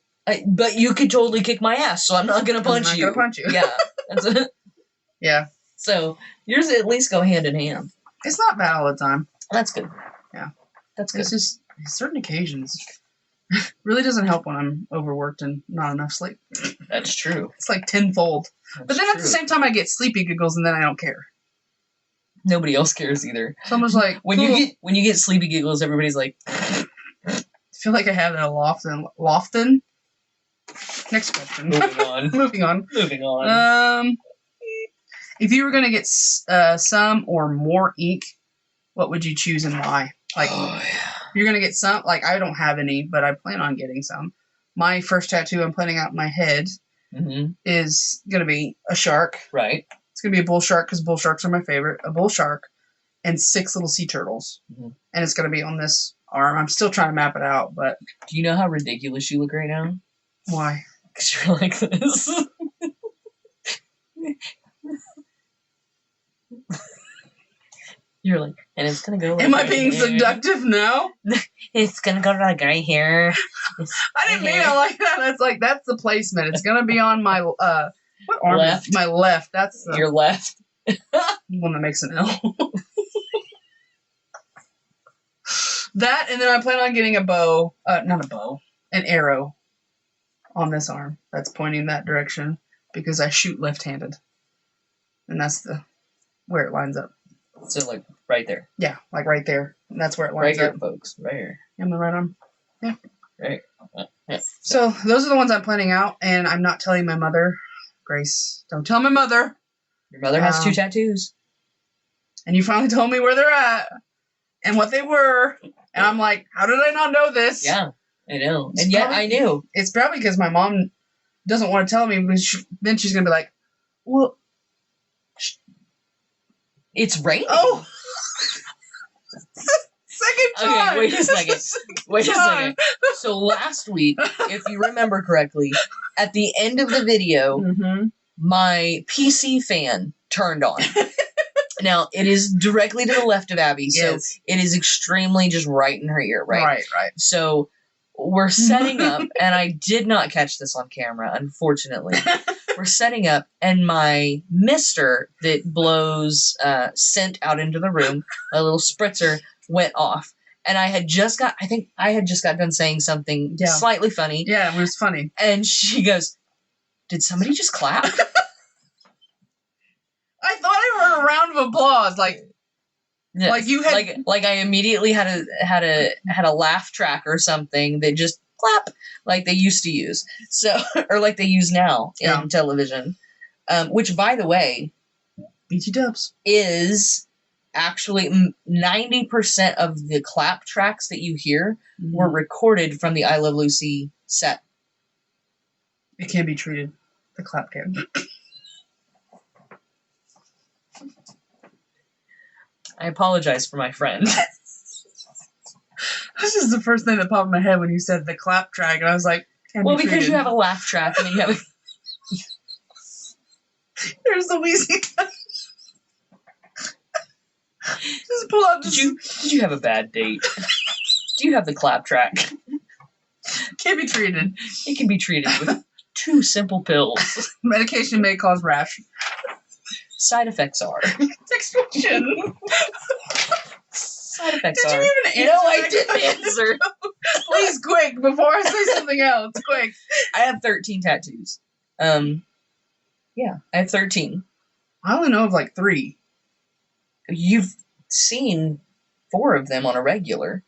But you could totally kick my ass, so I'm not going to punch you. I'm not going to punch you. Yeah. That's it. Yeah. So yours at least go hand in hand. It's not bad all the time. That's good. Yeah. That's good. It's just certain occasions. Really doesn't help when I'm overworked and not enough sleep. That's true. It's like tenfold. But then at the same time, I get sleepy giggles, and then I don't care. Nobody else cares either. Someone's like, when you get sleepy giggles, everybody's like, I feel like I have that Lofton. Next question. Moving on. If you were gonna get some or more ink, what would you choose and why? Like, you're gonna get some. Like, I don't have any, but I plan on getting some. My first tattoo I'm planning out in my head is gonna be a shark. Right. It's gonna be a bull shark because bull sharks are my favorite. A bull shark and 6 little sea turtles, and it's gonna be on this arm. I'm still trying to map it out, but do you know how ridiculous you look right now? Why? Because you're like this. You're like, and it's gonna go. Like, am I being seductive now? It's gonna go like right here. I didn't mean it like that. That's the placement. It's gonna be on my what arm? Left. My left. That's your left. One that makes an L. That, and then I plan on getting a bow. Not a bow. An arrow on this arm that's pointing that direction because I shoot left-handed, and that's where it lines up. So like right there. Yeah, like right there. And that's where it lines up. Right here, folks. Right here. Yeah, my right arm. Yeah. Right. Yeah. So those are the ones I'm planning out, and I'm not telling my mother. Grace, don't tell my mother. Your mother has 2 tattoos. And you finally told me where they're at and what they were. And I'm like, how did I not know this? Yeah, I know. And yet I knew. It's probably because my mom doesn't want to tell me, but then she's going to be like, well, it's raining. Oh! Second time! Okay, wait a second. So last week, if you remember correctly, at the end of the video, my PC fan turned on. Now, it is directly to the left of Abby, so Yes. it is extremely just right in her ear, right? Right. So we're setting up, and I did not catch this on camera, unfortunately. We're setting up, and my mister that blows scent out into the room, a little spritzer, went off. And I think I had just got done saying something slightly funny. Yeah, it was funny. And she goes, "Did somebody just clap?" I thought I heard a round of applause, Yeah, like you had, like I immediately had a laugh track or something that just clap like they used to use, so or like they use now in television, which, by the way, BT Dubs is actually 90% of the clap tracks that you hear were recorded from the I Love Lucy set. It can be treated. The clap can. I apologize for my friend. This is the first thing that popped in my head when you said the clap track, and I was like, well, because you have a laugh track, and then you have There's the wheezy. Just pull up. Did you have a bad date? Do you have the clap track? Can be treated. It can be treated with 2 simple pills. Medication may cause rash. Side effects are. Expression. Side effects Did are. you even answer? No, I didn't answer. Please, quick, before I say something else. Quick. I have 13 tattoos. Yeah, I have 13. I only know of like 3. You've seen 4 of them on a regular.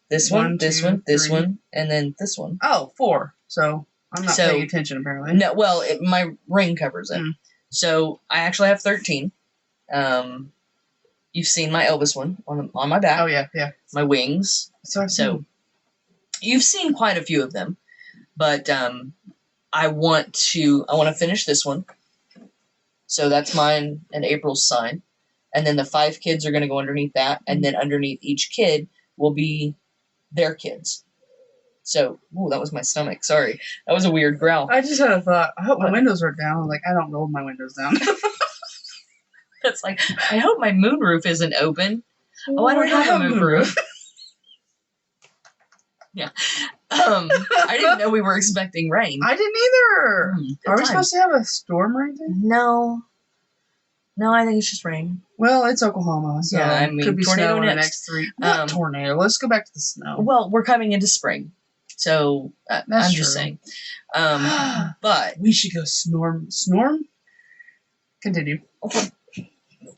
This one, this one, this one, and then this one. Oh, 4. So I'm not paying attention, apparently. No, well, my ring covers it. So I actually have 13. You've seen my Elvis one on my back. Oh, yeah. My wings. So you've seen quite a few of them. But I want to finish this one. So that's mine and April's sign. And then the 5 kids are going to go underneath that. And then underneath each kid will be their kids. So, that was my stomach. Sorry. That was a weird growl. I just had a thought. I hope my windows are down. Like, I don't roll my windows down. It's like, I hope my moonroof isn't open. Oh, I don't have a moonroof. Yeah. I didn't know we were expecting rain. I didn't either. Are we supposed to have a storm right now? No, I think it's just rain. Well, it's Oklahoma, so yeah, I mean, could be tornado snow in the next. next 3. Not tornado. Let's go back to the snow. Well, we're coming into spring, so I'm just saying. But we should go snorm. Continue. But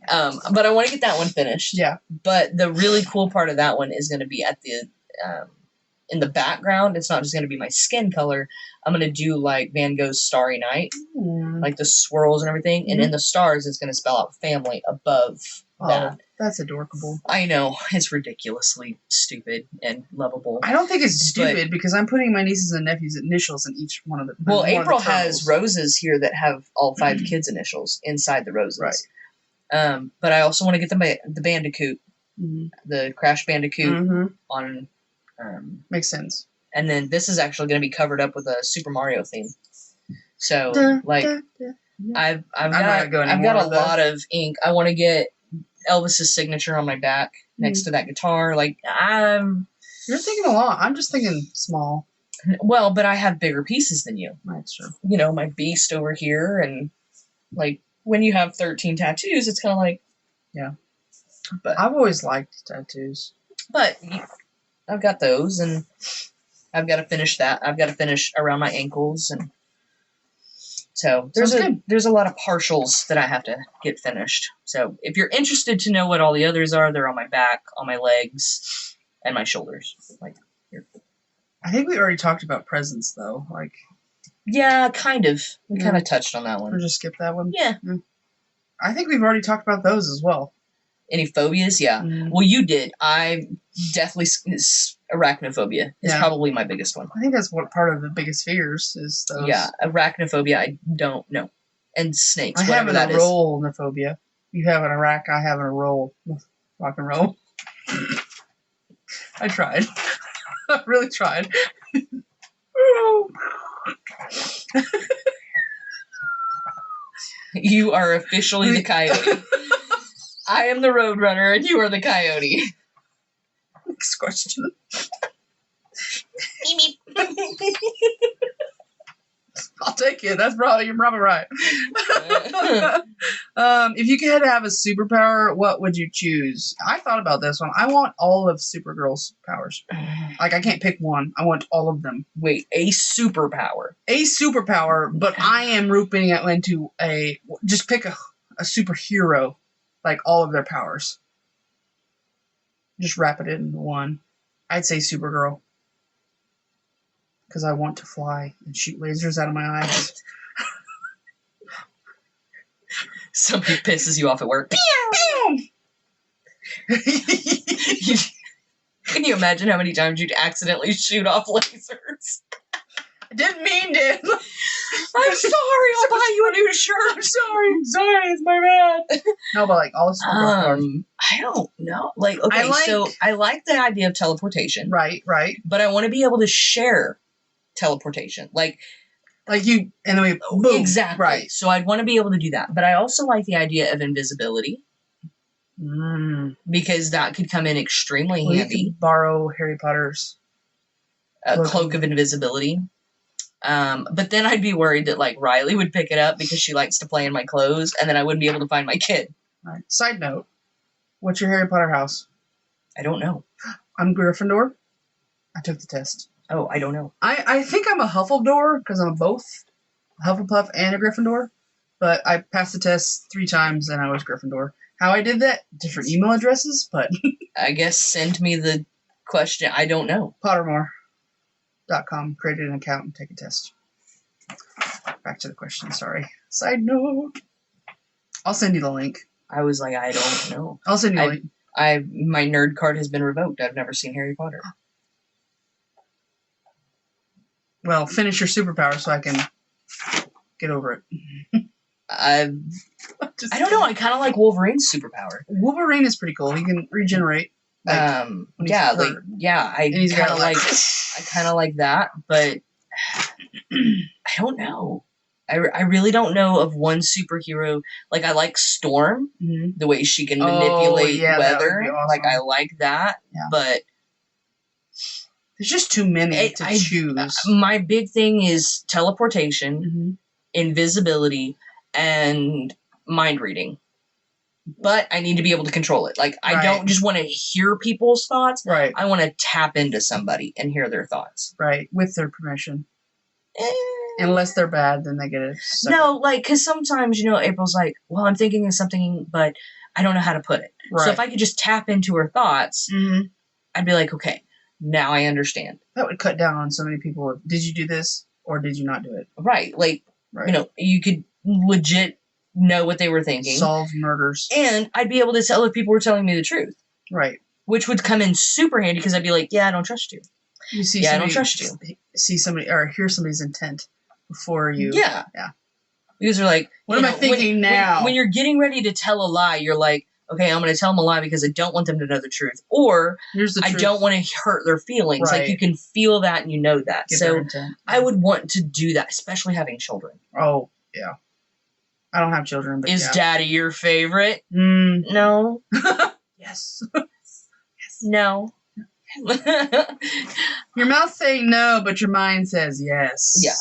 I want to get that one finished. Yeah. But the really cool part of that one is going to be at the in the background. It's not just going to be my skin color. I'm going to do like Van Gogh's Starry Night, like the swirls and everything. And in the stars, it's going to spell out family above that. That's adorable. I know. It's ridiculously stupid and lovable. I don't think it's stupid because I'm putting my nieces and nephews' initials in each one of the. Well, April has roses here that have all 5 kids' initials inside the roses. Right. But I also want to get the Bandicoot, the Crash Bandicoot on. Makes sense. And then this is actually going to be covered up with a Super Mario theme. So I've got a lot of ink. I want to get Elvis's signature on my back next to that guitar. Like you're thinking a lot. I'm just thinking small. Well, but I have bigger pieces than you. That's true. You know, my beast over here, and like when you have 13 tattoos, it's kind of like But I've always liked tattoos. But I've got those, and I've got to finish that. I've got to finish around my ankles, and so there's a lot of partials that I have to get finished. So if you're interested to know what all the others are, they're on my back, on my legs, and my shoulders. Like here. I think we already talked about presents, though. Like, yeah, kind of. We kind of touched on that one. Or just skip that one. Yeah. I think we've already talked about those as well. Any phobias? Yeah. Well, you did. I definitely arachnophobia is probably my biggest one. I think that's what part of the biggest fears is those. Yeah, arachnophobia. I don't know. And snakes. I have an roll-nophobia. You have an Iraq. I have a roll. Rock and roll. I tried. I really tried. You are officially the coyote. I am the Roadrunner and you are the Coyote. Next question. Beep, beep. I'll take it. You're probably right. If you could have a superpower, what would you choose? I thought about this one. I want all of Supergirl's powers. Like, I can't pick one. I want all of them. Wait, a superpower. A superpower, but I am grouping it into just pick a superhero, like all of their powers. Just wrap it into one. I'd say Supergirl. Because I want to fly and shoot lasers out of my eyes. Something pisses you off at work. Can you imagine how many times you'd accidentally shoot off lasers? I didn't mean to. I'm sorry, I'll buy you a new shirt. I'm sorry, it's my bad. No, but like all superpowers. I don't know. Like, okay, so I like the idea of teleportation. Right. But I want to be able to share teleportation. Like you, and then we boom. Exactly. Right. So I'd want to be able to do that. But I also like the idea of invisibility. Because that could come in extremely handy. You could borrow Harry Potter's cloak of invisibility. But then I'd be worried that like Riley would pick it up because she likes to play in my clothes, and then I wouldn't be able to find my kid. Right. Side note, what's your Harry Potter house? I don't know. I'm Gryffindor. I took the test. Oh, I don't know. I think I'm a Huffledore because I'm both a Hufflepuff and a Gryffindor, but I passed the test 3 times and I was Gryffindor. How I did that? Different email addresses, but I guess send me the question. I don't know. Pottermore.com. Created an account and take a test. Back to the question. Sorry. Side note. I'll send you the link. I was like, I don't know. I'll send you the link. My nerd card has been revoked. I've never seen Harry Potter. Well, finish your superpower so I can get over it. I don't know. I kind of like Wolverine's superpower. Wolverine is pretty cool. He can regenerate. I kind of like that, but I don't know. I really don't know of one superhero. Like, I like Storm, the way she can manipulate weather. Awesome. Like, I like that, but there's just too many to choose. My big thing is teleportation, invisibility, and mind reading. But I need to be able to control it. Like, I don't just want to hear people's thoughts. Right. I want to tap into somebody and hear their thoughts. Right. With their permission. Unless they're bad, then they get it. No, like, because sometimes, April's like, well, I'm thinking of something, but I don't know how to put it. Right. So if I could just tap into her thoughts, I'd be like, okay, now I understand. That would cut down on so many people. Did you do this or did you not do it? Right. Like, you could legit know what they were thinking. Solve murders. And I'd be able to tell if people were telling me the truth. Right. Which would come in super handy because I'd be like, yeah, I don't trust you. I don't trust you. See somebody or hear somebody's intent before you. Yeah. Because they're like, what am I thinking now? When you're getting ready to tell a lie, you're like, okay, I'm going to tell them a lie because I don't want them to know the truth. Or I don't want to hurt their feelings. Right. Like, you can feel that and you know that. So I would want to do that, especially having children. Oh, yeah. I don't have children. But Is Daddy your favorite? No. Yes. No. Your mouth's saying no, but your mind says yes. Yeah.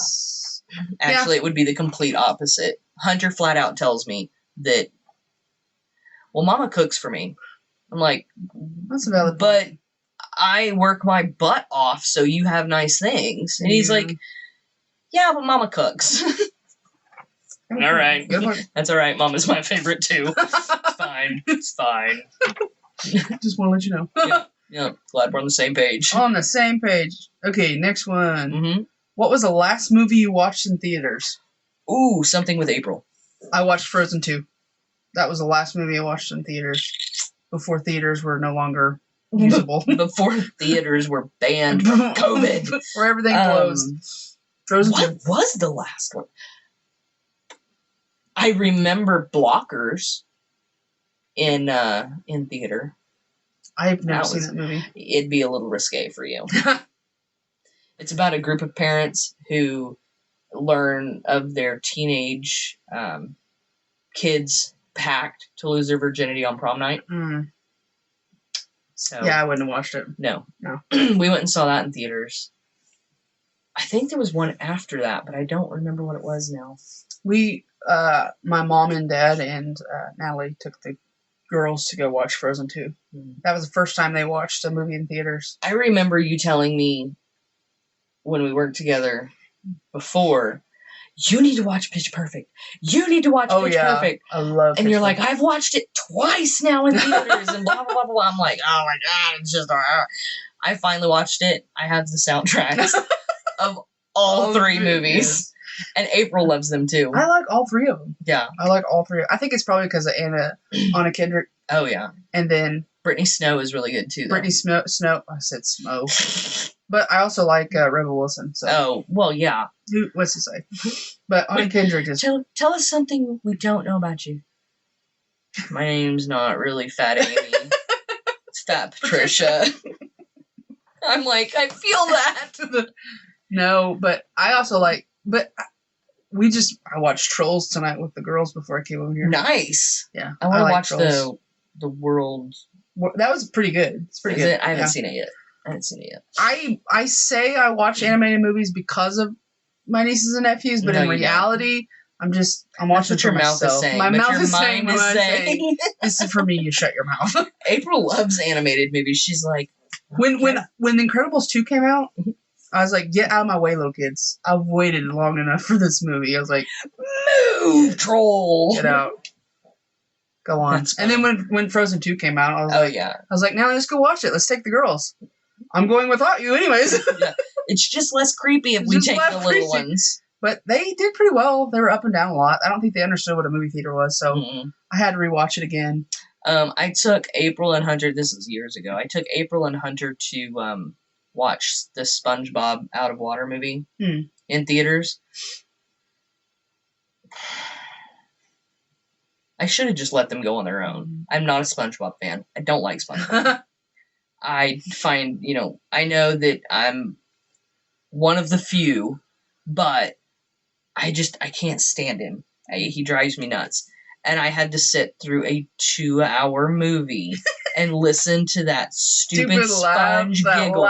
Actually, it would be the complete opposite. Hunter flat out tells me that, well, Mama cooks for me. I'm like, that's a valid point. But I work my butt off so you have nice things. And he's like, yeah, but Mama cooks. All right. That's all right. Mama's my favorite too. It's fine. It's fine. Just want to let you know. Yeah, glad we're on the same page. On the same page. Okay, next one. What was the last movie you watched in theaters? Ooh, something with April. I watched Frozen 2. That was the last movie I watched in theaters. Before theaters were no longer usable. Before theaters were banned from COVID. Before everything closed. Frozen 2. What was the last one? I remember Blockers in theater. I've never seen that movie. It'd be a little risque for you. It's about a group of parents who learn of their teenage kids packed to lose their virginity on prom night. So yeah, I wouldn't have watched it. No. No. We went and saw that in theaters. I think there was one after that, but I don't remember what it was now. My mom and dad and Natalie took the girls to go watch Frozen 2. That was the first time they watched a movie in theaters. I remember you telling me when we worked together before, you need to watch Pitch Perfect. You need to watch Pitch Perfect. I love And you're like, I've watched it twice now in theaters and blah, blah, blah, blah. I'm like, oh my God, it's just... I finally watched it. I have the soundtracks of all three movies. And April loves them too. I like all three of them. Yeah. I like all three. I think it's probably because of Anna Kendrick. Oh, yeah. And then... Brittany Snow is really good too, though. Brittany Snow. I said Smo. But I also like Rebel Wilson. So. Oh, well, yeah. What's he say? But Anna Kendrick is... Tell us something we don't know about you. My name's not really Fat Amy. It's Fat Patricia. I'm like, I feel that. No, but I also like... But I watched Trolls tonight with the girls before I came over here. Nice. Yeah. I want to watch the world. That was pretty good. It's pretty good. I haven't seen it yet. I say I watch animated movies because of my nieces and nephews, but in reality, I'm watching for myself. My mouth is saying, this is for me. You shut your mouth. April loves animated movies. She's like, when The Incredibles 2 came out, I was like, get out of my way, little kids. I've waited long enough for this movie. I was like, move, troll. Get out. Go on. And then when Frozen 2 came out, I was like, now let's go watch it. Let's take the girls. I'm going without you anyways. Yeah. It's just less creepy if we take the little ones. But they did pretty well. They were up and down a lot. I don't think they understood what a movie theater was, so I had to rewatch it again. I took April and Hunter, this was years ago, I took April and Hunter to watch the SpongeBob Out of Water movie in theaters. I should have just let them go on their own. I'm not a SpongeBob fan. I don't like SpongeBob. I find, I know that I'm one of the few, but I can't stand him. He drives me nuts. And I had to sit through a 2-hour movie and listen to that stupid sponge giggle.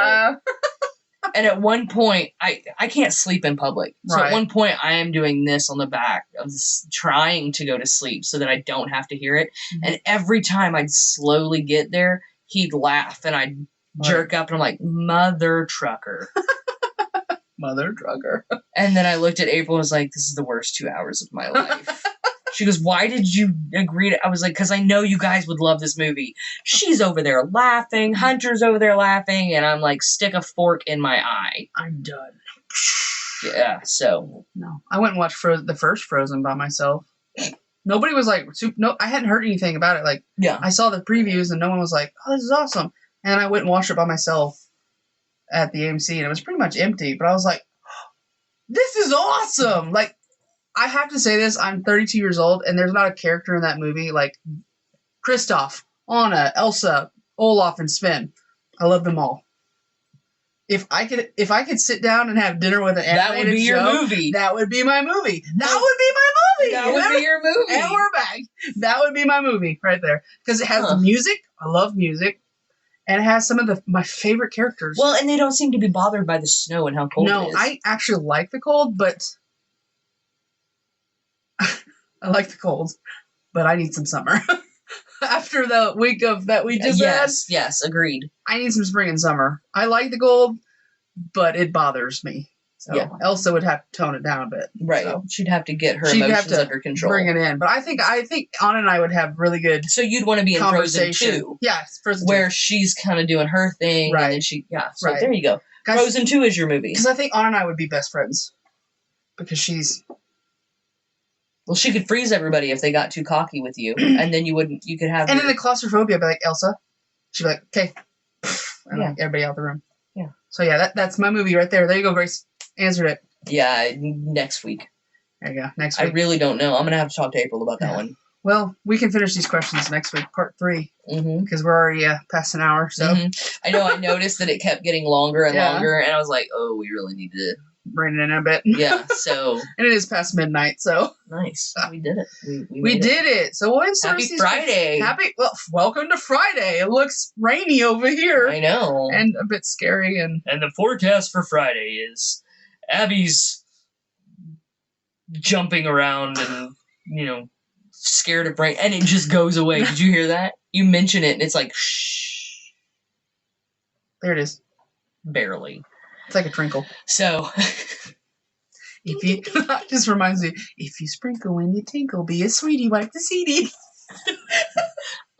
And at one point, I can't sleep in public. So at one point, I am doing this on the back of this, trying to go to sleep so that I don't have to hear it. And every time I'd slowly get there, he'd laugh and I'd jerk up and I'm like, mother trucker. Mother trucker. And then I looked at April and was like, this is the worst 2 hours of my life. She goes, why did you agree to... I was like, because I know you guys would love this movie. She's over there laughing. Hunter's over there laughing. And I'm like, stick a fork in my eye. I'm done. Yeah, so... No. I went and watched the first Frozen by myself. Nobody was like... No, I hadn't heard anything about it. Like, I saw the previews and no one was like, oh, this is awesome. And I went and watched it by myself at the AMC. And it was pretty much empty. But I was like, this is awesome! Like... I have to say this, I'm 32 years old, and there's not a character in that movie like Kristoff, Anna, Elsa, Olaf, and Sven. I love them all. If I could sit down and have dinner with an animated show, your movie. That would be my movie. That would be my movie. That would be your movie. And we're back. That would be my movie right there. Because it has the music. I love music. And it has some of my favorite characters. Well, and they don't seem to be bothered by the snow and how cold it is. No, I actually like the cold, but... I like the cold, but I need some summer. After the week of that we just had. Yes, agreed. I need some spring and summer. I like the cold, but it bothers me. So Elsa would have to tone it down a bit. Right. So. She'd have to get her emotions under control. Bring it in. But I think Anna and I would have really good So you'd want to be in Frozen 2. Yeah, Frozen 2. Where she's kind of doing her thing. Right. And then so there you go. Frozen 2 is your movie. Because I think Anna and I would be best friends. Because she's... Well, she could freeze everybody if they got too cocky with you. And then you could have... And then the claustrophobia, I'd be like, Elsa. She'd be like, okay. And like, everybody out the room. Yeah. So yeah, that's my movie right there. There you go, Grace. Answered it. Yeah, next week. There you go, next week. I really don't know. I'm going to have to talk to April about that one. Well, we can finish these questions next week, part 3. Because we're already past an hour, so... I know, I noticed that it kept getting longer and longer, and I was like, oh, we really need to raining in a bit. Yeah, so. And it is past midnight, so. Nice. We did it. We did it. So we'll insert Happy Friday. Welcome to Friday. It looks rainy over here. I know. And a bit scary. And the forecast for Friday is Abby's jumping around and, scared of rain. And it just goes away. Did you hear that? You mention it and it's like, shh. There it is. Barely. It's like a trinkle. So... If you just reminds me, if you sprinkle when you tinkle, be a sweetie, wipe the CD.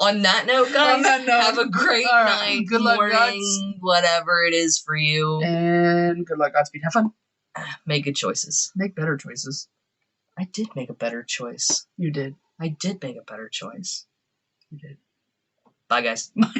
On that note, guys, have a great night, good luck, morning, whatever it is for you. And good luck, Godspeed. Have fun. Make good choices. Make better choices. I did make a better choice. You did. I did make a better choice. You did. Bye, guys. Bye.